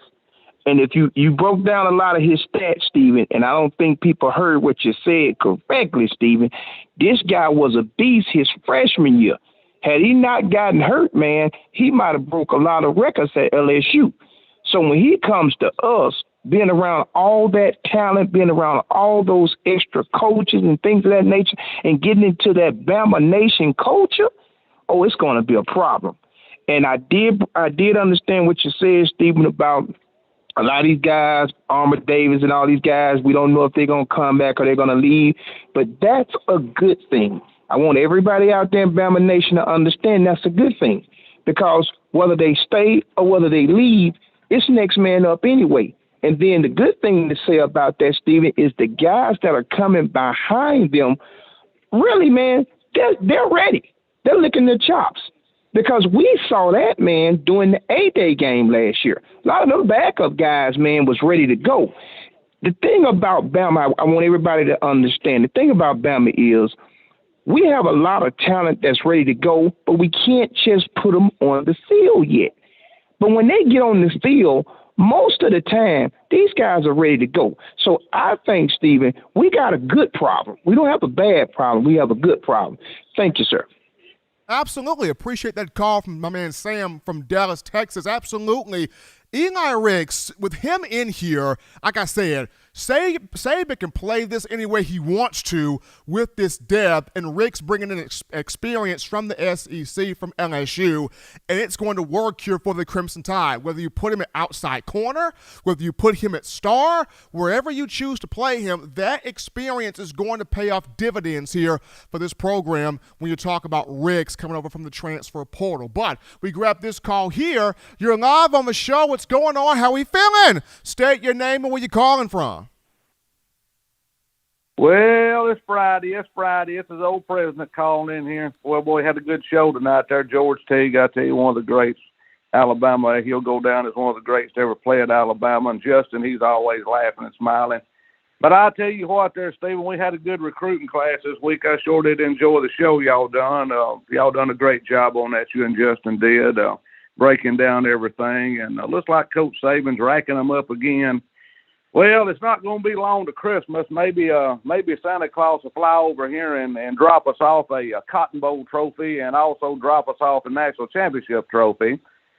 And if you broke down a lot of his stats, Steven, and I don't think people heard what you said correctly, Steven, this guy was a beast his freshman year. Had he not gotten hurt, man, he might have broke a lot of records at LSU. So when he comes to us, being around all that talent, being around all those extra coaches and things of that nature, and getting into that Bama Nation culture, oh, it's going to be a problem. And I did understand what you said, Steven, about a lot of these guys, Armour Davis and all these guys, we don't know if they're going to come back or they're going to leave, but that's a good thing. I want everybody out there in Bama Nation to understand that's a good thing, because whether they stay or whether they leave, it's next man up anyway. And then the good thing to say about that, Steven, is the guys that are coming behind them, really, man, they're ready. They're licking their chops. Because we saw that, man, during the A-Day game last year. A lot of those backup guys, man, was ready to go. The thing about Bama, I want everybody to understand, the thing about Bama is we have a lot of talent that's ready to go, but we can't just put them on the field yet. But when they get on the field, most of the time, these guys are ready to go. So I think, Steven, we got a good problem. We don't have a bad problem. We have a good problem. Thank you, sir. Absolutely. Appreciate that call from my man Sam from Dallas, Texas. Absolutely. Eli Ricks, with him in here, like I said, Saban can play this any way he wants to with this depth, and Ricks bringing in experience from the SEC, from LSU, and it's going to work here for the Crimson Tide. Whether you put him at outside corner, whether you put him at star, wherever you choose to play him, that experience is going to pay off dividends here for this program when you talk about Ricks coming over from the transfer portal. But we grab this call here. You're live on the show. What's going on? How we feeling? State your name and where you calling from. Well, it's Friday. It's his old president calling in here. Well, boy, had a good show tonight there. George Teague, I tell you, one of the greats. Alabama, he'll go down as one of the greats to ever play at Alabama. And Justin, he's always laughing and smiling. But I'll tell you what there, Stephen, we had a good recruiting class this week. I sure did enjoy the show y'all done. Y'all done a great job on that, you and Justin did, breaking down everything. And looks like Coach Saban's racking them up again. Well, it's not going to be long to Christmas. Maybe Santa Claus will fly over here and drop us off a Cotton Bowl trophy, and also drop us off a national championship trophy,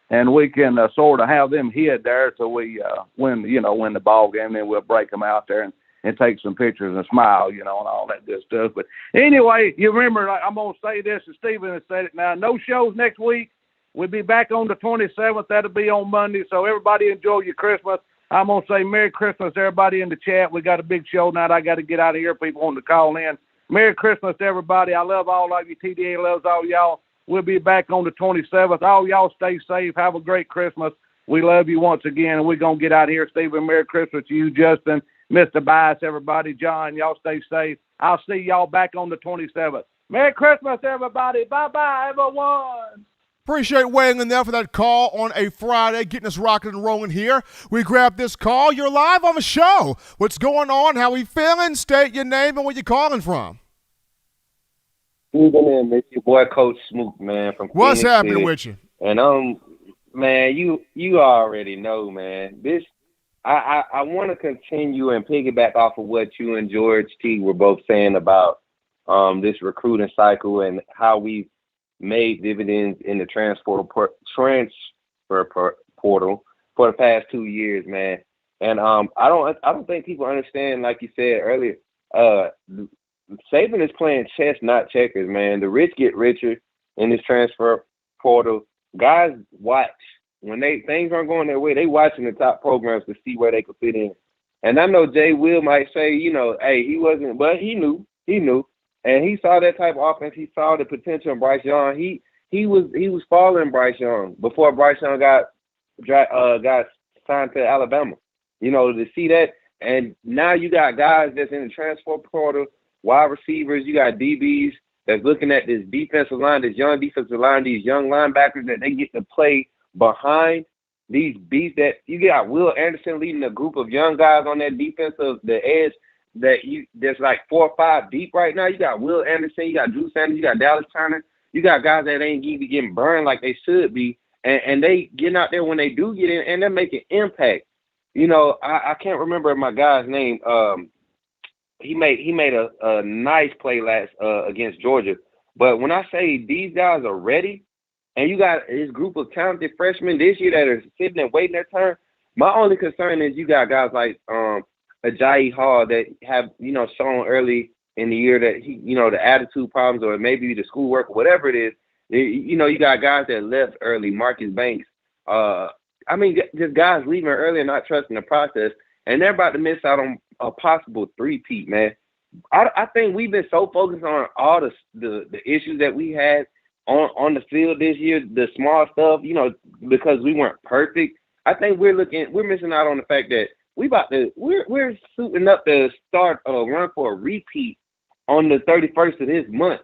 and we can sort of have them hid there till we win the ball game. Then we'll break them out there and take some pictures and smile, and all that good stuff. But anyway, you remember, I'm going to say this, and Stephen has said it now. No shows next week. We'll be back on the 27th. That'll be on Monday. So everybody enjoy your Christmas. I'm going to say Merry Christmas to everybody in the chat. We got a big show tonight. I got to get out of here. People want to call in. Merry Christmas to everybody. I love all of you. TDA loves all y'all. We'll be back on the 27th. All y'all stay safe. Have a great Christmas. We love you once again, and we're going to get out of here. Stephen, Merry Christmas to you, Justin, Mr. Bias, everybody. John, y'all stay safe. I'll see y'all back on the 27th. Merry Christmas, everybody. Bye-bye, everyone. Appreciate weighing in there for that call on a Friday, getting us rocking and rolling here. We grab this call. You're live on the show. What's going on? How we feeling? State your name and where you calling from. Evening, it's your boy Coach Smoot, man, from What's Phoenix happening City. with you? And man, you already know, man. This I want to continue and piggyback off of what you and George Teague were both saying about this recruiting cycle and how we've made dividends in the transfer portal for the past 2 years, man. And I don't think people understand, like you said earlier, Saban is playing chess, not checkers, man. The rich get richer in this transfer portal. Guys watch. When things aren't going their way, they watching the top programs to see where they could fit in. And I know Jay Will might say, hey, he wasn't, but he knew. And he saw that type of offense. He saw the potential in Bryce Young. He was following Bryce Young before Bryce Young got signed to Alabama. To see that. And now you got guys that's in the transfer portal, wide receivers, you got DBs that's looking at this defensive line, this young defensive line, these young linebackers that they get to play behind these beasts. That you got Will Anderson leading a group of young guys on that defensive the edge there's like 4 or 5 deep right now. You got Will Anderson, you got Drew Sanders, you got Dallas Turner, you got guys that ain't even getting burned like they should be, and they getting out there when they do get in, and they're making impact. I can't remember my guy's name. He made a nice play last against Georgia. But when I say these guys are ready, and you got this group of talented freshmen this year that are sitting and waiting their turn, my only concern is you got guys like Ajayi Hall that have shown early in the year that he the attitude problems or maybe the schoolwork or whatever it is. You got guys that left early, Marcus Banks. Just guys leaving early and not trusting the process, and they're about to miss out on a possible three-peat, man. I think we've been so focused on all the issues that we had on the field this year, the small stuff, because we weren't perfect. I think we're missing out on the fact that we're suiting up to start a run for a repeat on the 31st of this month,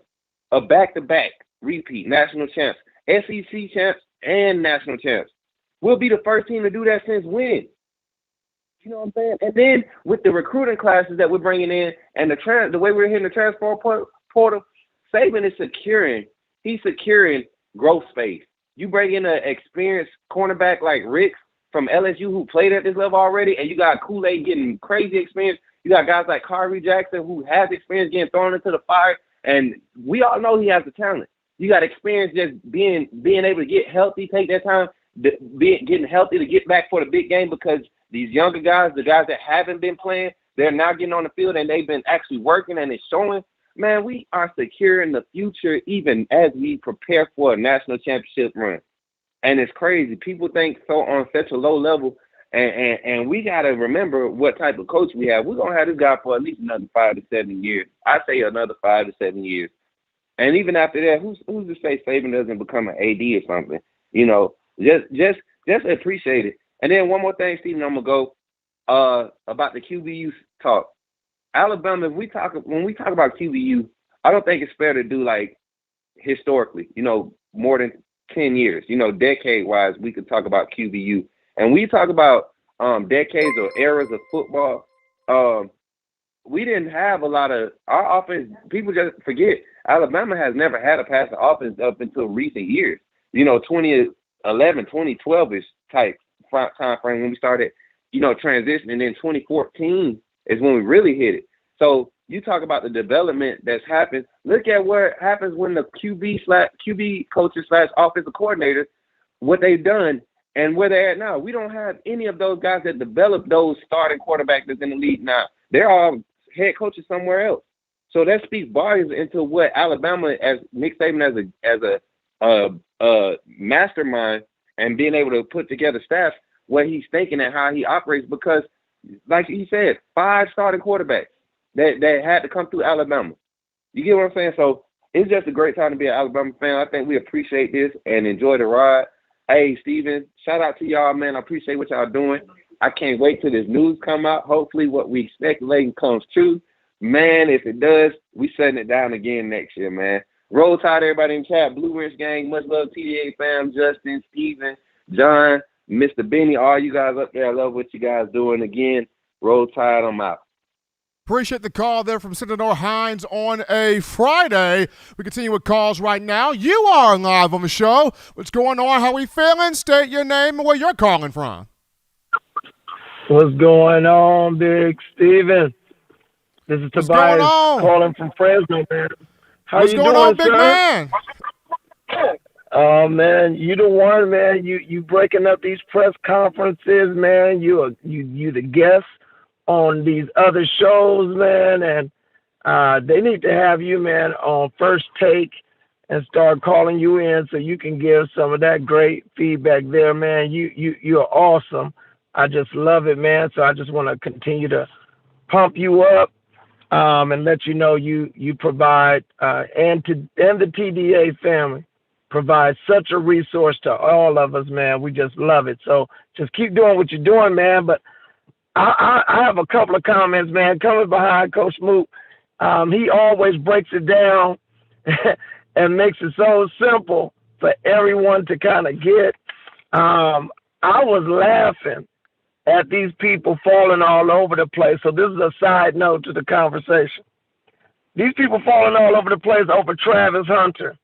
a back-to-back repeat, national champs, SEC champs, and national champs. We'll be the first team to do that since when? You know what I'm saying? And then with the recruiting classes that we're bringing in and the way we're hitting the transfer portal, Saban is securing growth space. You bring in an experienced cornerback like Ricks from LSU who played at this level already, and you got Kool-Aid getting crazy experience. You got guys like Kyrie Jackson who has experience getting thrown into the fire, and we all know he has the talent. You got experience just being able to get healthy, take that time, getting healthy to get back for the big game, because these younger guys, the guys that haven't been playing, they're now getting on the field and they've been actually working and it's showing. Man, we are securing the future even as we prepare for a national championship run. And it's crazy. People think so on such a low level, and we got to remember what type of coach we have. We're going to have this guy for at least another 5 to 7 years. I say another 5 to 7 years. And even after that, who's to say Saban doesn't become an AD or something? Just appreciate it. And then one more thing, Stephen, I'm going to go about the QBU talk. Alabama, when we talk about QBU, I don't think it's fair to do like historically, more than 10 years, decade-wise, we could talk about QBU. And we talk about decades or eras of football. We didn't have a lot of our offense. People just forget Alabama has never had a passing offense up until recent years. 2011, 2012-ish type time frame when we started, transitioning. And then 2014 is when we really hit it. So you talk about the development that's happened. Look at what happens when the QB coaches / offensive coordinators, what they've done and where they're at now. We don't have any of those guys that developed those starting quarterbacks that's in the league now. They're all head coaches somewhere else. So that speaks volumes into what Alabama, as Nick Saban as a mastermind and being able to put together staff, what he's thinking and how he operates, because like he said, 5 starting quarterbacks that had to come through Alabama. You get what I'm saying? So it's just a great time to be an Alabama fan. I think we appreciate this and enjoy the ride. Hey, Steven, shout out to y'all, man. I appreciate what y'all doing. I can't wait till this news come out. Hopefully what we speculating comes true. Man, if it does, we setting it down again next year, man. Roll Tide, everybody in chat. Blue Ridge Gang, much love, TDA fam, Justin, Steven, John, Mr. Benny, all you guys up there. I love what you guys doing. Again, Roll Tide, I'm out. Appreciate the call there from Senator Hines on a Friday. We continue with calls right now. You are live on the show. What's going on? How we feeling? State your name and where you're calling from. What's going on, Big Steven? This is Tobias calling from Fresno, man. How What's you going doing, on, big sir? man? Oh, man, you the one, man. You breaking up these press conferences, man. You the guest on these other shows, man, and they need to have you, man, on First Take and start calling you in so you can give some of that great feedback there, man. You're awesome. I just love it, man. So I just want to continue to pump you up and let you know you provide and the TDA family provide such a resource to all of us, man. We just love it. So just keep doing what you're doing, man. But I have a couple of comments, man. Coming behind Coach Mook, he always breaks it down and makes it so simple for everyone to kind of get. I was laughing at these people falling all over the place. So this is a side note to the conversation. These people falling all over the place over Travis Hunter.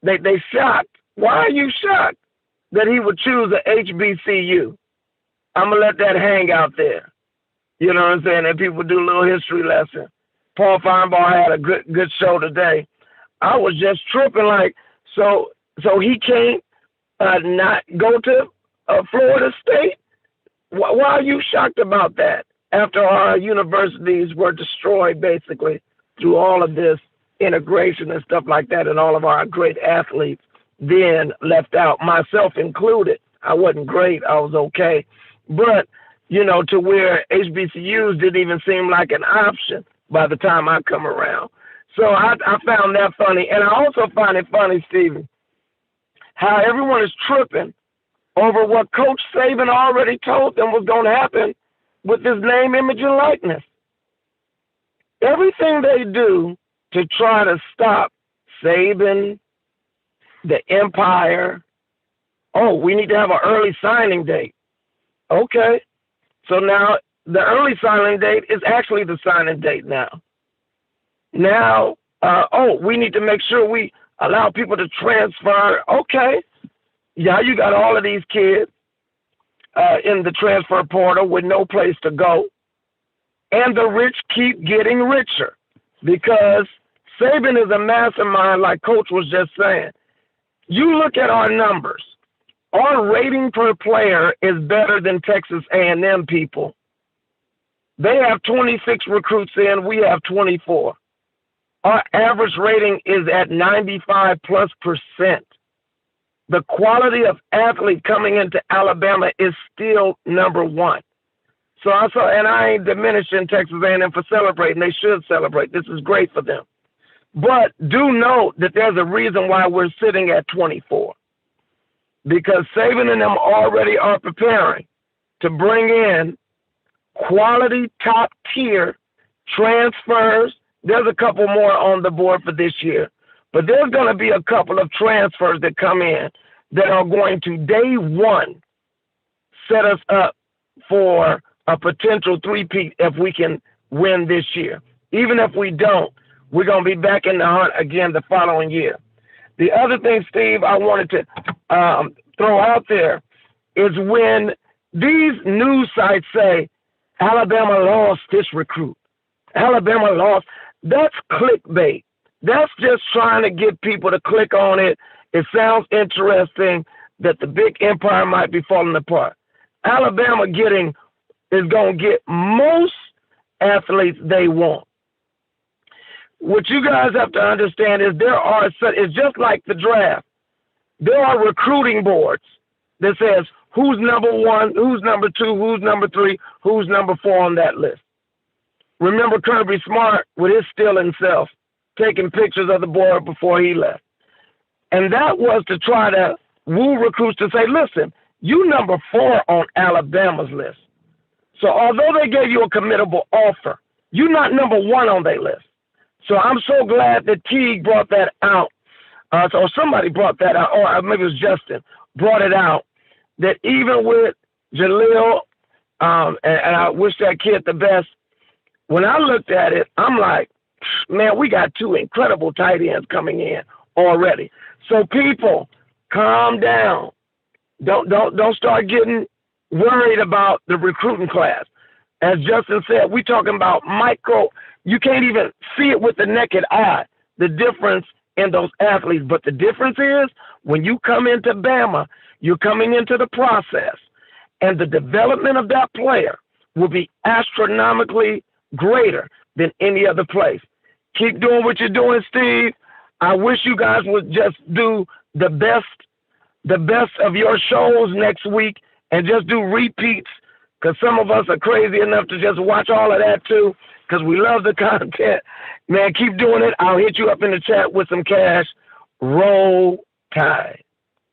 They shocked. Why are you shocked that he would choose a HBCU? I'm going to let that hang out there. You know what I'm saying? And people do a little history lesson. Paul Feinbaum had a good show today. I was just tripping like, so he can't not go to Florida State? Why are you shocked about that after our universities were destroyed basically through all of this integration and stuff like that, and all of our great athletes then left out, myself included? I wasn't great. I was okay. But, to where HBCUs didn't even seem like an option by the time I come around. So I found that funny. And I also find it funny, Stephen, how everyone is tripping over what Coach Saban already told them was going to happen with this name, image, and likeness. Everything they do to try to stop Saban, the Empire, we need to have an early signing date. Okay. So now the early signing date is actually the signing date now. Now, we need to make sure we allow people to transfer. Okay. Yeah, you got all of these kids in the transfer portal with no place to go. And the rich keep getting richer because Saban is a mastermind, like Coach was just saying. You look at our numbers. Our rating per player is better than Texas A&M people. They have 26 recruits in, we have 24. Our average rating is at 95+%. The quality of athlete coming into Alabama is still number one. So and I ain't diminishing Texas A&M for celebrating. They should celebrate. This is great for them. But do note that there's a reason why we're sitting at 24. Because Saban and them already are preparing to bring in quality, top-tier transfers. There's a couple more on the board for this year. But there's going to be a couple of transfers that come in that are going to, day one, set us up for a potential three-peat if we can win this year. Even if we don't, we're going to be back in the hunt again the following year. The other thing, Steve, I wanted to throw out there is when these news sites say Alabama lost this recruit, Alabama lost, that's clickbait. That's just trying to get people to click on it. It sounds interesting that the big empire might be falling apart. Alabama is going to get most athletes they want. What you guys have to understand is it's just like the draft. There are recruiting boards that says who's number one, who's number two, who's number three, who's number four on that list. Remember Kirby Smart with his still himself taking pictures of the board before he left. And that was to try to woo recruits to say, listen, you number 4 on Alabama's list. So although they gave you a committable offer, you're not number 1 on their list. So I'm so glad that Teague brought that out. Or somebody brought that out, or maybe it was Justin, brought it out, that even with Jaleel, and I wish that kid the best, when I looked at it, I'm like, man, we got 2 incredible tight ends coming in already. So people, calm down. Don't start getting worried about the recruiting class. As Justin said, we're talking about micro. You can't even see it with the naked eye, the difference in those athletes. But the difference is when you come into Bama, you're coming into the process, and the development of that player will be astronomically greater than any other place. Keep doing what you're doing, Steve. I wish you guys would just do the best of your shows next week and just do repeats, because some of us are crazy enough to just watch all of that too, because we love the content. Man, keep doing it. I'll hit you up in the chat with some cash. Roll Tide.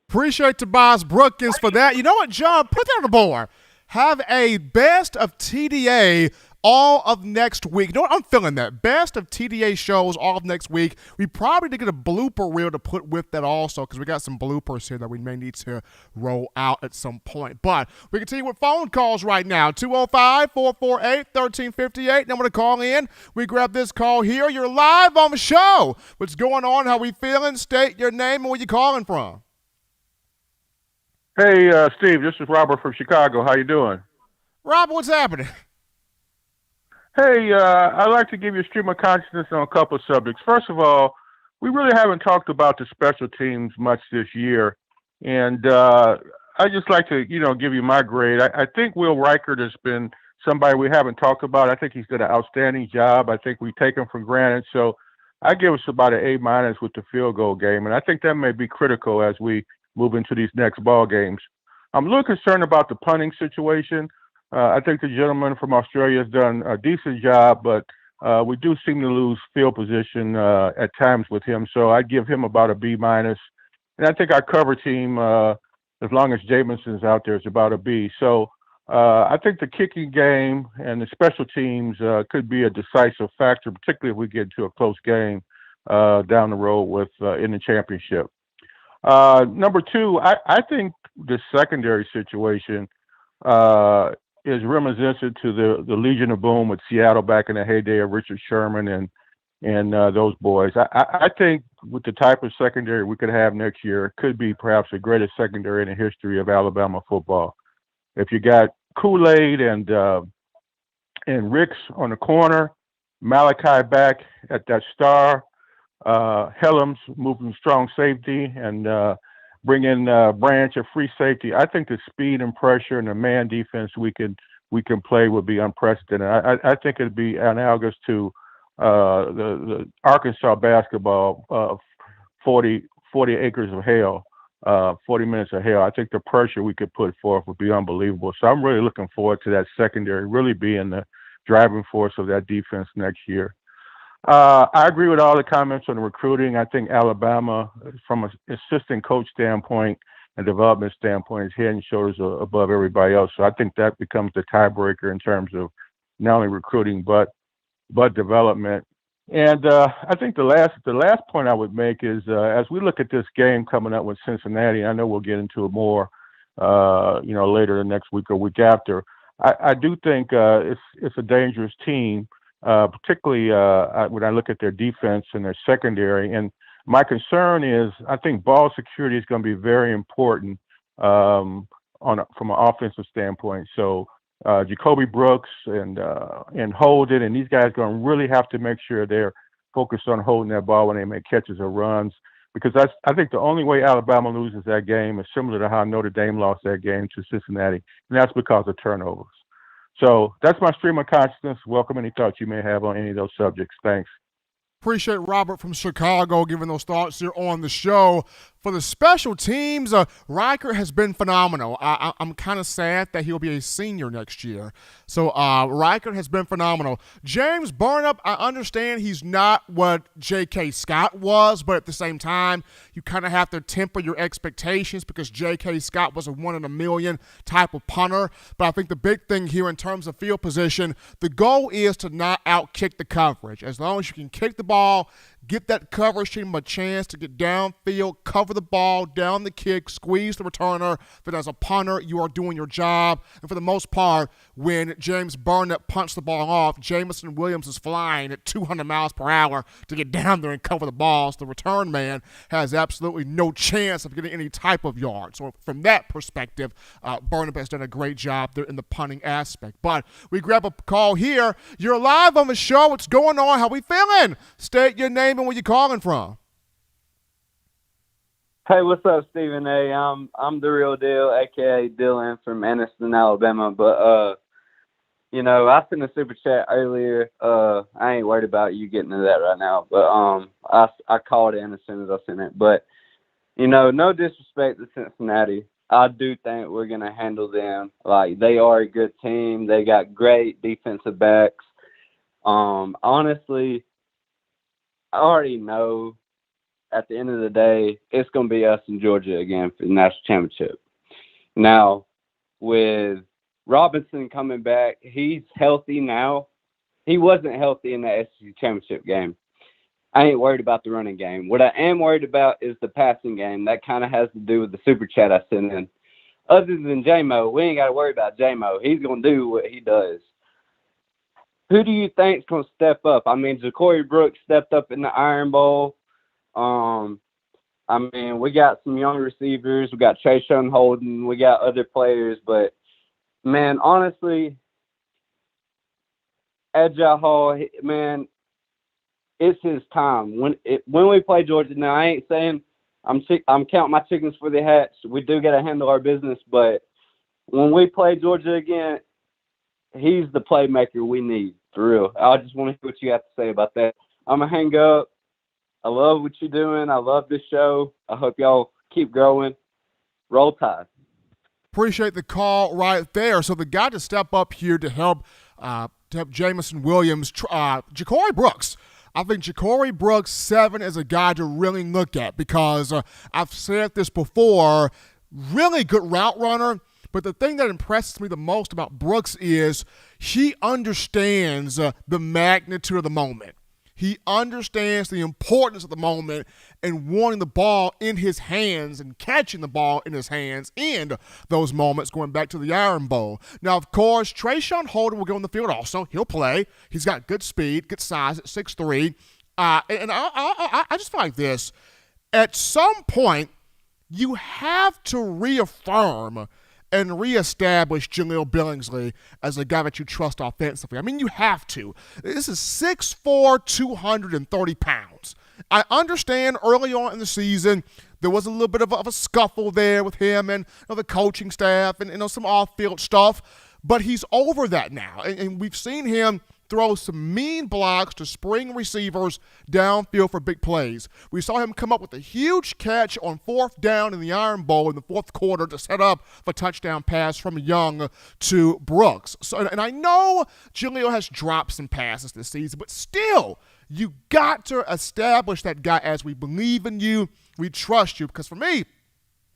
Appreciate Tobias Brookins for that. You know what, John? Put that on the board. Have a best of TDA all of next week. You know what? I'm feeling that. Best of TDA shows all of next week. We probably need to get a blooper reel to put with that also, because we got some bloopers here that we may need to roll out at some point. But we continue with phone calls right now. 205-448-1358. Now I'm going to call in. We grab this call here. You're live on the show. What's going on? How we feeling? State your name and where you calling from. Hey, Steve, this is Robert from Chicago. How you doing? Robert, what's happening? Hey, I'd like to give you a stream of consciousness on a couple of subjects. First of all, we really haven't talked about the special teams much this year, and I'd just like to, give you my grade. I think Will Reichert has been somebody we haven't talked about. I think he's done an outstanding job. I think we take him for granted, so I give us about an A- with the field goal game, and I think that may be critical as we move into these next ball games. I'm a little concerned about the punting situation. I think the gentleman from Australia has done a decent job, but we do seem to lose field position at times with him. So I'd give him about a B-. And I think our cover team, as long as Jamison's out there, is about a B. So I think the kicking game and the special teams could be a decisive factor, particularly if we get into a close game down the road with in the championship. Number two, I think the secondary situation is reminiscent to the Legion of Boom with Seattle back in the heyday of Richard Sherman and those boys. I think with the type of secondary we could have next year, it could be perhaps the greatest secondary in the history of Alabama football. If you got Kool-Aid and Ricks on the corner, Malachi back at that star, Helms moving strong safety, and bring in Branch a free safety. I think the speed and pressure and the man defense we can play would be unprecedented. I think it'd be analogous to the Arkansas basketball 40 acres of hell, 40 minutes of hell. I think the pressure we could put forth would be unbelievable. So I'm really looking forward to that secondary really being the driving force of that defense next year. I agree with all the comments on the recruiting. I think Alabama, from an assistant coach standpoint and development standpoint, is head and shoulders above everybody else. So I think that becomes the tiebreaker in terms of not only recruiting but development. And I think the last point I would make is as we look at this game coming up with Cincinnati, I know we'll get into it more, later the next week or week after. I do think it's a dangerous team. Particularly when I look at their defense and their secondary. And my concern is I think ball security is going to be very important from an offensive standpoint. So Jacoby Brooks and Holden and these guys are going to really have to make sure they're focused on holding that ball when they make catches or runs, because I think the only way Alabama loses that game is similar to how Notre Dame lost that game to Cincinnati, and that's because of turnovers. So that's my stream of consciousness. Welcome any thoughts you may have on any of those subjects. Thanks. Appreciate Robert from Chicago giving those thoughts here on the show. For the special teams, Reichert has been phenomenal. I'm kind of sad that he'll be a senior next year. So Reichert has been phenomenal. James Burnap, I understand he's not what J.K. Scott was, but at the same time, you kind of have to temper your expectations because J.K. Scott was a 1 in a million type of punter. But I think the big thing here in terms of field position, the goal is to not out-kick the coverage. As long as you can kick the ball, get that coverage team a chance to get downfield, cover the ball, down the kick, squeeze the returner. But as a punter, you are doing your job. And for the most part, when James Burnap punts the ball off, Jamison Williams is flying at 200 miles per hour to get down there and cover the ball. So the return man has absolutely no chance of getting any type of yard. So from that perspective, Burnap has done a great job there in the punting aspect. But we grab a call here. You're live on the show. What's going on? How we feeling? State your name and where you calling from. Hey, what's up, Stephen A? I'm the real deal, aka Dylan from Anniston, Alabama. But You know, I sent a super chat earlier. I ain't worried about you getting to that right now, but I called in as soon as I sent it. But you know, no disrespect to Cincinnati. I do think we're gonna handle them. Like, they are a good team. They got great defensive backs. Honestly, I already know at the end of the day, it's gonna be us and Georgia again for the national championship. Now, with Robinson coming back, he's healthy now. He wasn't healthy in the SEC championship game. I ain't worried about the running game. What I am worried about is the passing game. That kind of has to do with the super chat I sent in. Other than J-Mo, we ain't got to worry about J-Mo. He's going to do what he does. Who do you think's going to step up? I mean, Ja'Cory Brooks stepped up in the Iron Bowl. I mean, we got some young receivers. We got Trayshawn Holden. We got other players. But, man, honestly, Agile Hall, man, it's his time. When we play Georgia, now I ain't saying I'm counting my chickens for the hatch. We do got to handle our business, but when we play Georgia again, he's the playmaker we need, for real. I just want to hear what you have to say about that. I'm going to hang up. I love what you're doing. I love this show. I hope y'all keep growing. Roll Tide. Appreciate the call right there. So the guy to step up here to help Jamison Williams, Ja'Cory Brooks. I think Ja'Cory Brooks 7 is a guy to really look at because I've said this before, really good route runner. But the thing that impresses me the most about Brooks is he understands the magnitude of the moment. He understands the importance of the moment and wanting the ball in his hands and catching the ball in his hands in those moments, going back to the Iron Bowl. Now, of course, Trayshawn Holden will go on the field also. He'll play. He's got good speed, good size at 6'3". And I just feel like this. At some point, you have to reaffirm and reestablish Jaleel Billingsley as a guy that you trust offensively. I mean, you have to. This is 6'4", 230 pounds. I understand early on in the season there was a little bit of a scuffle there with him and the coaching staff and some off-field stuff, but he's over that now. And we've seen him throw some mean blocks to spring receivers downfield for big plays. We saw him come up with a huge catch on 4th down in the Iron Bowl in the 4th quarter to set up a touchdown pass from Young to Brooks. So, and I know Jaleel has dropped some passes this season, but still, you got to establish that guy as we believe in you, we trust you. Because for me,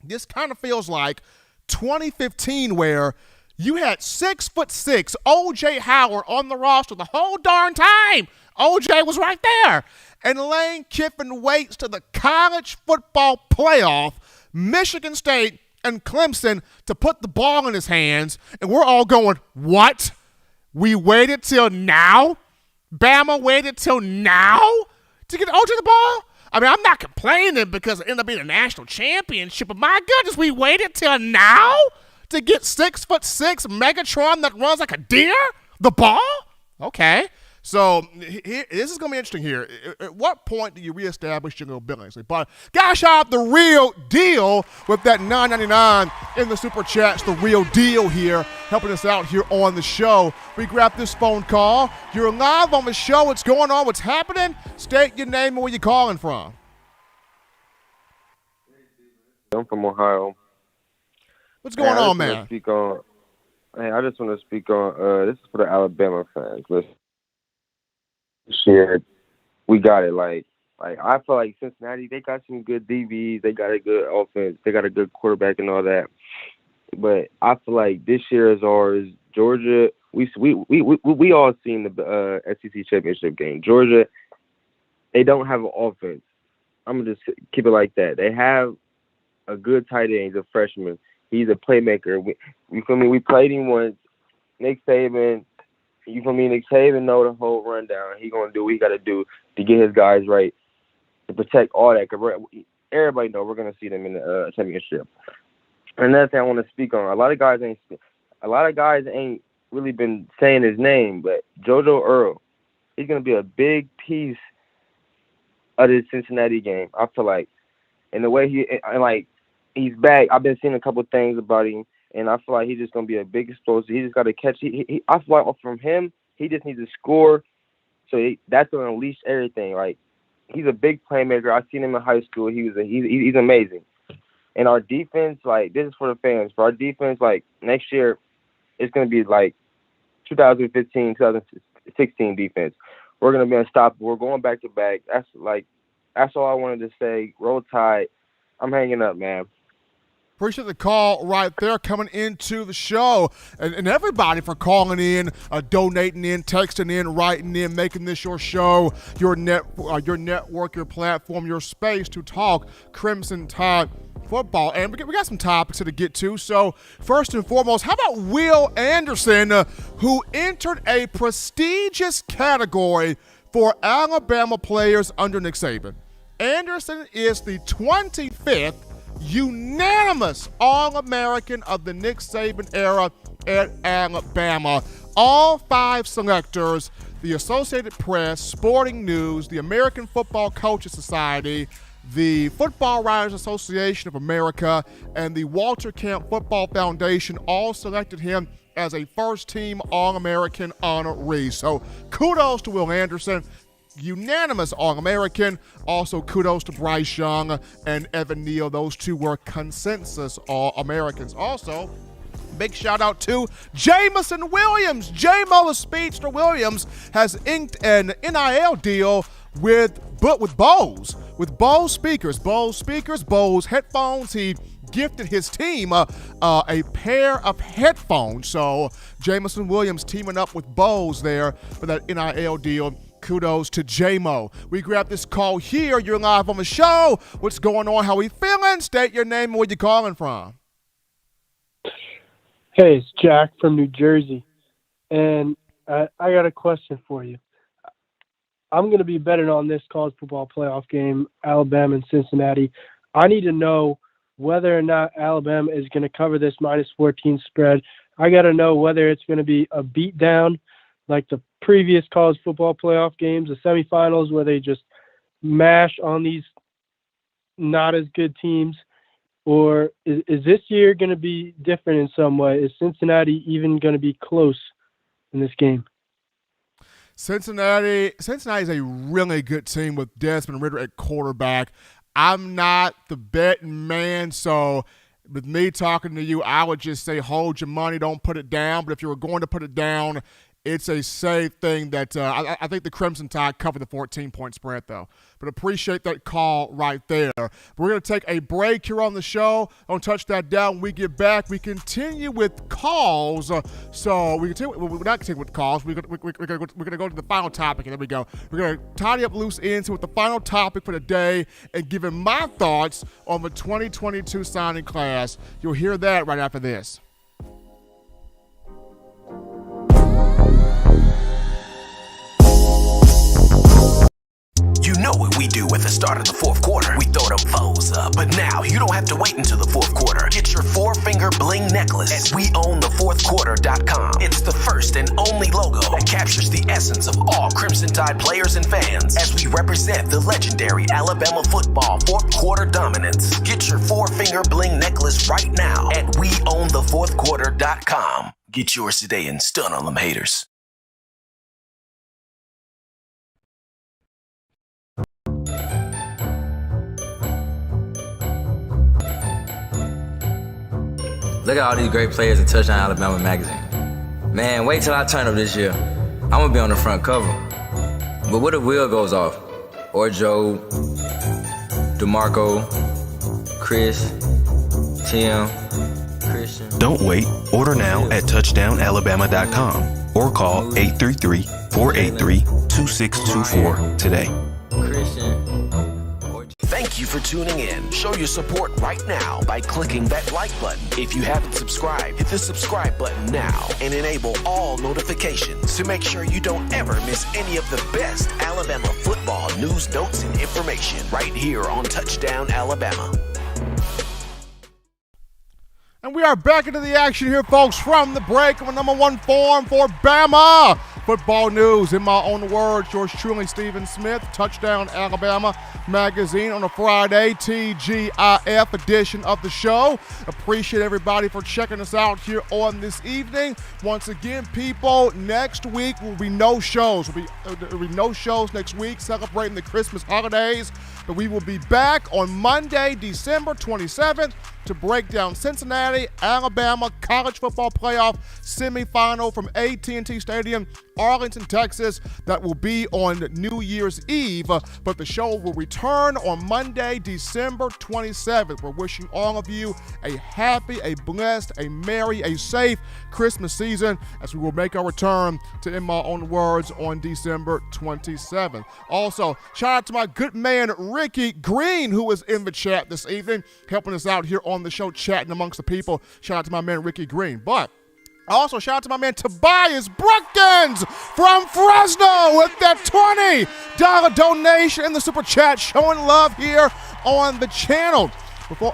this kind of feels like 2015 where you had 6'6" O.J. Howard on the roster the whole darn time. O.J. was right there. And Lane Kiffin waits to the college football playoff, Michigan State and Clemson, to put the ball in his hands. And we're all going, what? We waited till now? Bama waited till now to get O.J. the ball? I mean, I'm not complaining because it ended up being a national championship, but my goodness, we waited till now to get 6'6" Megatron that runs like a deer the ball? Okay. So this is going to be interesting here. At what point do you reestablish Jaleel Billingsley? But gosh, out the real deal with that $9.99 in the Super Chats. The real deal here, helping us out here on the show. We grab this phone call. You're live on the show. What's going on? What's happening? State your name and where you're calling from. I'm from Ohio. What's going on, man? I just want to speak on, this is for the Alabama fans. Listen, this year, we got it. Like I feel like Cincinnati, they got some good DBs. They got a good offense. They got a good quarterback and all that. But I feel like this year is ours. Georgia, we all seen the SEC championship game. Georgia, they don't have an offense. I'm going to just keep it like that. They have a good tight end. He's a freshman. He's a playmaker. You feel me? We played him once. Nick Saban, you feel me? Nick Saban know the whole rundown. He gonna do what he got to do to get his guys right, to protect all that. Cause everybody know we're gonna see them in the championship. Another thing I want to speak on: a lot of guys ain't really been saying his name, but JoJo Earl, he's gonna be a big piece of this Cincinnati game. I feel like, and the way he's back. I've been seeing a couple things about him, and I feel like he's just gonna be a big explosive. He just got to catch. I feel like from him, he just needs to score. So that's gonna unleash everything. Like, he's a big playmaker. I've seen him in high school. He's amazing. And our defense, like, this is for the fans. For our defense, like, next year, it's gonna be like 2015, 2016 defense. We're gonna be unstoppable. We're going back to back. That's all I wanted to say. Roll Tide. I'm hanging up, man. Appreciate the call right there coming into the show. And everybody for calling in, donating in, texting in, writing in, making this your show, your network, your platform, your space to talk Crimson Tide football. And we got some topics to get to. So first and foremost, how about Will Anderson, who entered a prestigious category for Alabama players under Nick Saban? Anderson is the 25th unanimous All-American of the Nick Saban era at Alabama. All 5 selectors, the Associated Press, Sporting News, the American Football Coaches Society, the Football Writers Association of America, and the Walter Camp Football Foundation all selected him as a first-team All-American honoree. So kudos to Will Anderson. Unanimous All-American. Also, kudos to Bryce Young and Evan Neal. Those 2 were consensus All-Americans. Also, big shout-out to Jamison Williams. J-Mo, the Speedster Williams, has inked an NIL deal with Bose. With Bose speakers, Bose headphones. He gifted his team a pair of headphones. So, Jamison Williams teaming up with Bose there for that NIL deal. Kudos to J-Mo. We grab this call here. You're live on the show. What's going on? How we feeling? State your name and where you calling from. Hey, it's Jack from New Jersey. And I got a question for you. I'm going to be betting on this college football playoff game, Alabama and Cincinnati. I need to know whether or not Alabama is going to cover this -14 spread. I got to know whether it's going to be a beatdown like the previous college football playoff games, the semifinals, where they just mash on these not as good teams, or is this year going to be different in some way? Is Cincinnati even going to be close in this game? Cincinnati is a really good team with Desmond Ridder at quarterback. I'm not the betting man, so with me talking to you, I would just say hold your money, don't put it down. But if you were going to put it down, it's a safe thing that I think the Crimson Tide covered the 14-point spread, though. But appreciate that call right there. We're going to take a break here on the show. Don't touch that down. When we get back, we continue with calls. So we're not continuing with calls. We're going to go to the final topic, and there we go. We're going to tidy up loose ends with the final topic for the day and give him my thoughts on the 2022 signing class. You'll hear that right after this. You know what we do at the start of the fourth quarter. We throw them foes up. But now you don't have to wait until the fourth quarter. Get your 4-finger bling necklace at weownthefourthquarter.com. It's the first and only logo that captures the essence of all Crimson Tide players and fans as we represent the legendary Alabama football fourth quarter dominance. Get your 4-finger bling necklace right now at weownthefourthquarter.com. Get yours today and stun on them haters. Look at all these great players in Touchdown Alabama magazine. Man, wait till I turn up this year. I'm gonna be on the front cover. But what if Will goes off? Or Joe, DeMarco, Chris, Tim, Christian. Don't wait. Order now at touchdownalabama.com or call 833-483-2624 today. Thank you for tuning in. Show your support right now by clicking that like button. If you haven't subscribed, hit the subscribe button now and enable all notifications to make sure you don't ever miss any of the best Alabama football news, notes, and information right here on Touchdown Alabama. And we are back into the action here, folks, from the break of a #1 form for Bama. football news. In my own words, yours truly, Stephen Smith, Touchdown Alabama Magazine on a Friday, TGIF edition of the show. Appreciate everybody for checking us out here on this evening. Once again, people, next week will be no shows. There will be no shows next week celebrating the Christmas holidays. But we will be back on Monday, December 27th to break down Cincinnati, Alabama college football playoff semifinal from AT&T Stadium, Arlington, Texas. That will be on New Year's Eve, but the show will return on Monday, December 27th. We're wishing all of you a happy, a blessed, a merry, a safe Christmas season as we will make our return to In My Own Words on December 27th. Also, shout out to my good man, Ricky Green, who is in the chat this evening, helping us out here on the show, chatting amongst the people. Shout out to my man, Ricky Green. But also, shout out to my man Tobias Brookins from Fresno with that $20 donation in the super chat, showing love here on the channel.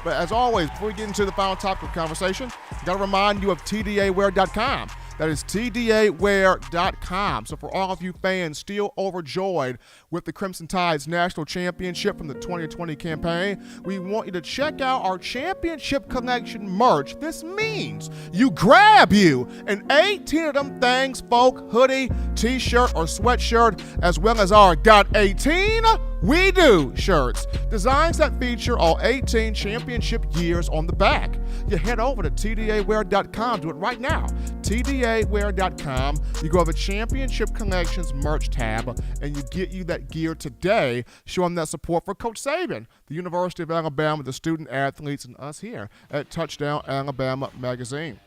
As always, before we get into the final topic of conversation, I got to remind you of TDAwear.com. That is TDAwear.com. So for all of you fans still overjoyed with the Crimson Tide's national championship from the 2020 campaign, we want you to check out our championship collection merch. This means you grab you an 18 of them things, folk, hoodie, t-shirt, or sweatshirt, as well as our Got 18 We Do shirts. Designs that feature all 18 championship years on the back. You head over to TDAwear.com. Do it right now. TDAwear.com. You go to the Championship Collections merch tab, and you get you that gear today, showing that support for Coach Saban, the University of Alabama, the student athletes, and us here at Touchdown Alabama Magazine.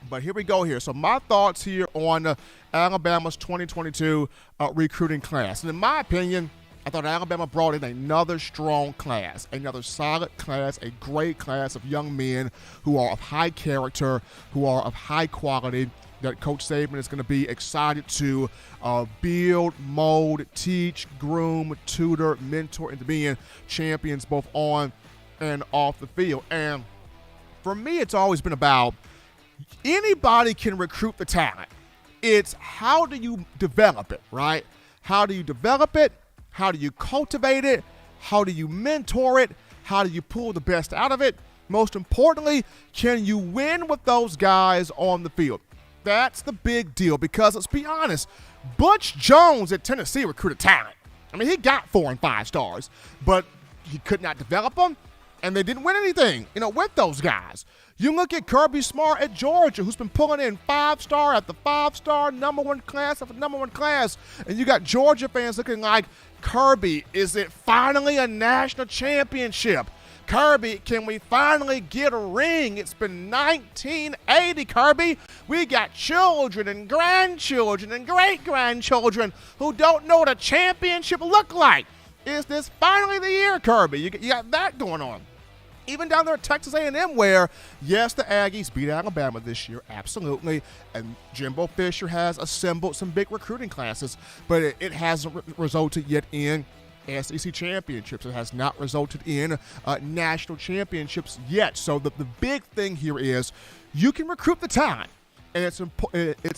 But here we go here. So my thoughts here on Alabama's 2022 recruiting class. And in my opinion, I thought Alabama brought in another strong class, another solid class, a great class of young men who are of high character, who are of high quality, that Coach Saban is going to be excited to build, mold, teach, groom, tutor, mentor into being champions both on and off the field. And for me, it's always been about anybody can recruit the talent. It's how do you develop it, right? How do you develop it? How do you cultivate it? How do you mentor it? How do you pull the best out of it? Most importantly, can you win with those guys on the field? That's the big deal because, let's be honest, Butch Jones at Tennessee recruited talent. I mean, he got 4 and 5 stars, but he could not develop them, and they didn't win anything, with those guys. You look at Kirby Smart at Georgia, who's been pulling in 5-star after 5-star, number one class after number one class, and you got Georgia fans looking like, Kirby, is it finally a national championship? Kirby, can we finally get a ring? It's been 1980, Kirby. We got children and grandchildren and great-grandchildren who don't know what a championship look like. Is this finally the year, Kirby? You got that going on. Even down there at Texas A&M where, yes, the Aggies beat Alabama this year, absolutely, and Jimbo Fisher has assembled some big recruiting classes, but it hasn't resulted yet in SEC championships. It has not resulted in national championships yet. So the big thing here is you can recruit the talent, and it's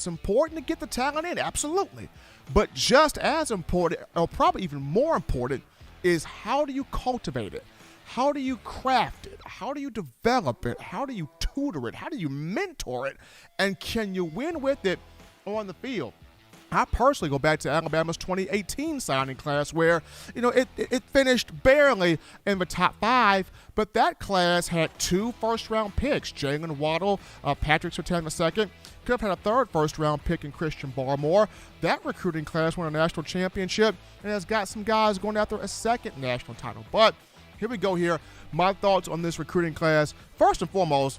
important to get the talent in, absolutely. But just as important, or probably even more important, is how do you cultivate it? How do you craft it? How do you develop it? How do you tutor it? How do you mentor it? And can you win with it on the field? I personally go back to Alabama's 2018 signing class where, it finished barely in the top 5, but that class had 2 first-round picks, Jalen Waddle, Patrick Surtain II. Could have had a 3rd first-round pick in Christian Barmore. That recruiting class won a national championship and has got some guys going after a 2nd national title. But here we go here. My thoughts on this recruiting class. First and foremost,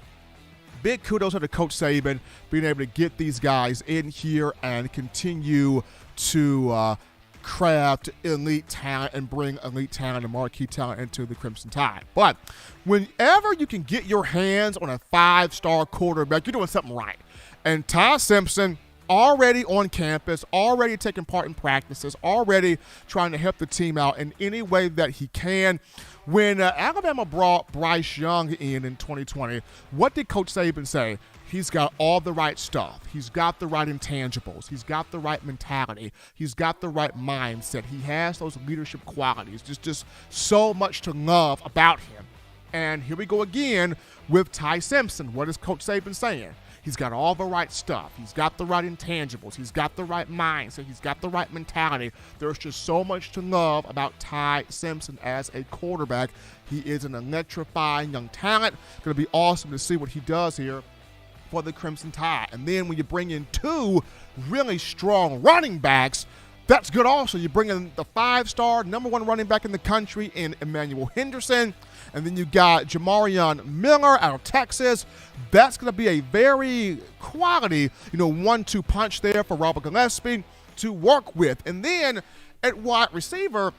big kudos to Coach Saban being able to get these guys in here and continue to craft elite talent and bring elite talent and marquee talent into the Crimson Tide. But whenever you can get your hands on a 5-star quarterback, you're doing something right. And Ty Simpson, already on campus, already taking part in practices, already trying to help the team out in any way that he can. When Alabama brought Bryce Young in 2020, what did Coach Saban say? He's got all the right stuff. He's got the right intangibles. He's got the right mentality. He's got the right mindset. He has those leadership qualities. Just so much to love about him. And here we go again with Ty Simpson. What is Coach Saban saying? He's got all the right stuff. He's got the right intangibles. He's got the right mindset. He's got the right mentality. There's just so much to love about Ty Simpson as a quarterback. He is an electrifying young talent. Going to be awesome to see what he does here for the Crimson Tide. And then when you bring in two really strong running backs, that's good also. You bring in the 5-star, #1 running back in the country in Emmanuel Henderson. And then you got Jamarion Miller out of Texas. That's going to be a very quality, 1-2 punch there for Robert Gillespie to work with. And then at wide receiver,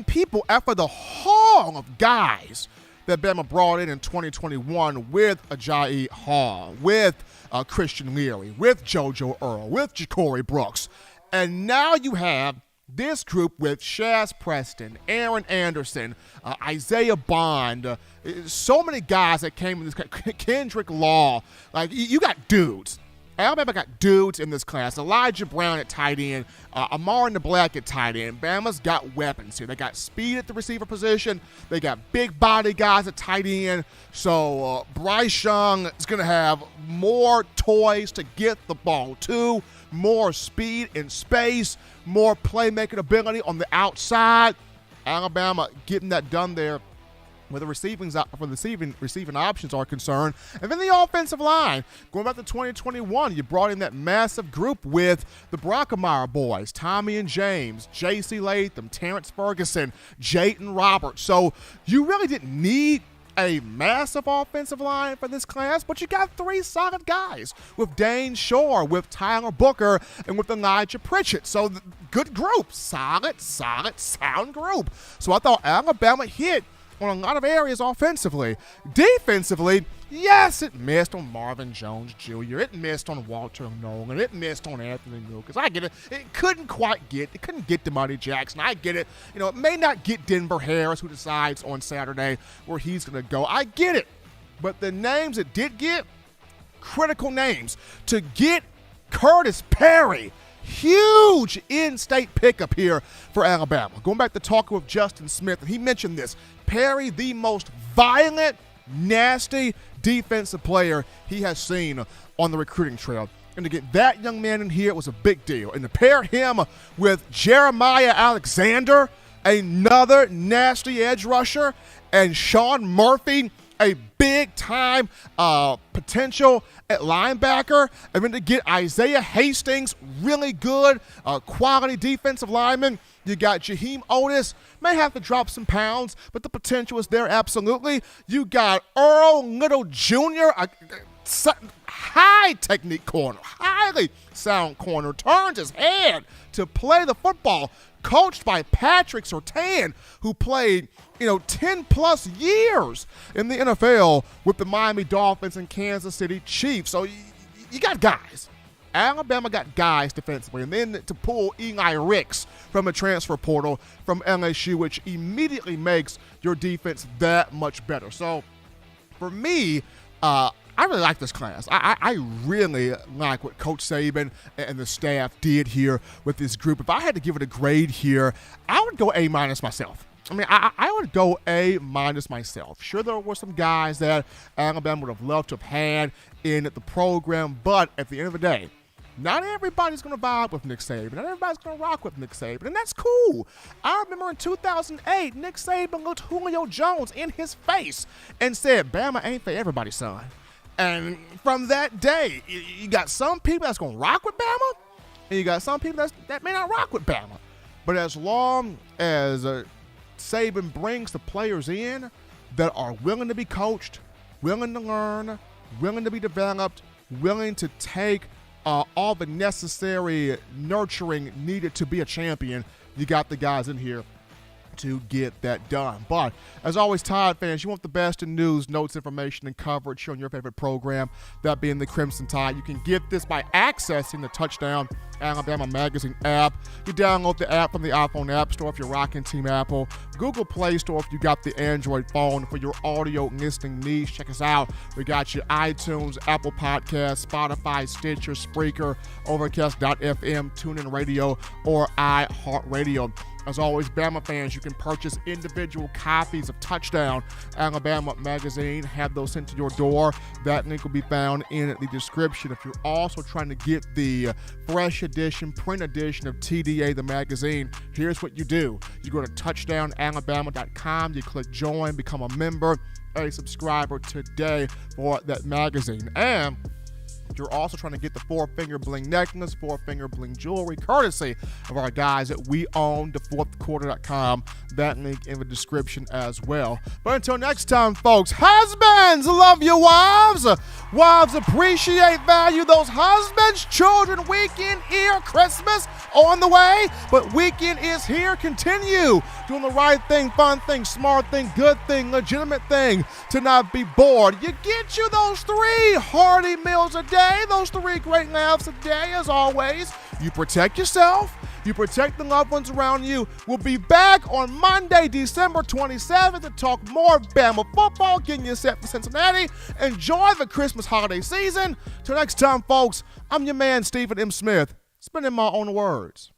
people, after the haul of guys that Bama brought in 2021 with Ajayi Hall, with Christian Leary, with JoJo Earl, with Ja'Cory Brooks. And now you have this group with Shaz Preston, Aaron Anderson, Isaiah Bond, so many guys that came in this class, Kendrick Law. You got dudes. Alabama got dudes in this class. Elijah Brown at tight end, Amar Nablack at tight end. Bama's got weapons here. They got speed at the receiver position. They got big body guys at tight end. So Bryce Young is going to have more toys to get the ball to, more speed in space, more playmaking ability on the outside. Alabama getting that done there where the receiving options are concerned. And then the offensive line. Going back to 2021, you brought in that massive group with the Brockemeyer boys, Tommy and James, J.C. Latham, Terrence Ferguson, Jayden Roberts. So you really didn't need a massive offensive line for this class, but you got 3 solid guys with Dane Shore, with Tyler Booker, and with Elijah Pritchett. So good group. Solid, sound group. So I thought Alabama hit on a lot of areas offensively. Defensively, yes, it missed on Marvin Jones Jr. It missed on Walter Nolan. It missed on Anthony Lucas. I get it. It couldn't get DeMonte Jackson. I get it. It may not get Denver Harris, who decides on Saturday where he's going to go. I get it. But the names it did get, critical names. To get Curtis Perry, huge in-state pickup here for Alabama. Going back to talking with Justin Smith, and he mentioned this. Perry, the most violent, nasty defensive player he has seen on the recruiting trail. And to get that young man in here was a big deal. And to pair him with Jeremiah Alexander, another nasty edge rusher, and Sean Murphy, a big-time potential at linebacker. And then to get Isaiah Hastings, really good quality defensive lineman. You got Jaheim Otis, may have to drop some pounds, but the potential is there absolutely. You got Earl Little Jr., a high technique corner, highly sound corner, turns his head to play the football, coached by Patrick Surtain, who played 10-plus years in the NFL with the Miami Dolphins and Kansas City Chiefs. So you got guys. Alabama got guys defensively. And then to pull Eli Ricks from a transfer portal from LSU, which immediately makes your defense that much better. So for me, I really like this class. I really like what Coach Saban and the staff did here with this group. If I had to give it a grade here, I would go A- myself. I would go A- myself. Sure, there were some guys that Alabama would have loved to have had in the program, but at the end of the day, not everybody's going to vibe with Nick Saban. Not everybody's going to rock with Nick Saban, and that's cool. I remember in 2008, Nick Saban looked Julio Jones in his face and said, Bama ain't for everybody, son. And from that day, you got some people that's going to rock with Bama, and you got some people that may not rock with Bama. But as long as Saban brings the players in that are willing to be coached, willing to learn, willing to be developed, willing to take all the necessary nurturing needed to be a champion, you got the guys in here to get that done. But as always, Tide fans, you want the best in news, notes, information, and coverage on your favorite program, that being the Crimson Tide. You can get this by accessing the Touchdown Alabama Magazine app. You download the app from the iPhone App Store if you're rocking Team Apple, Google Play Store if you got the Android phone. For your audio listening needs, check us out. We got you iTunes, Apple Podcasts, Spotify, Stitcher, Spreaker, Overcast.fm, TuneIn Radio, or iHeartRadio. As always, Bama fans, you can purchase individual copies of Touchdown Alabama Magazine, have those sent to your door. That link will be found in the description. If you're also trying to get the fresh edition, print edition of TDA, the magazine, here's what you do. You go to touchdownalabama.com, you click join, become a member, a subscriber today for that magazine. And you're also trying to get the four-finger bling necklace, four-finger bling jewelry, courtesy of our guys at WeOwnTheFourthQuarter.com. That link in the description as well. But until next time, folks, husbands love your wives. Wives appreciate, value those husbands. Children, weekend here, Christmas on the way. But weekend is here. Continue doing the right thing, fun thing, smart thing, good thing, legitimate thing to not be bored. You get you those 3 hearty meals a day. Those 3 great laughs a day, as always. You protect yourself. You protect the loved ones around you. We'll be back on Monday, December 27th to talk more Bama football, getting you set for Cincinnati. Enjoy the Christmas holiday season. Till next time, folks, I'm your man, Stephen M. Smith, spinning my own words.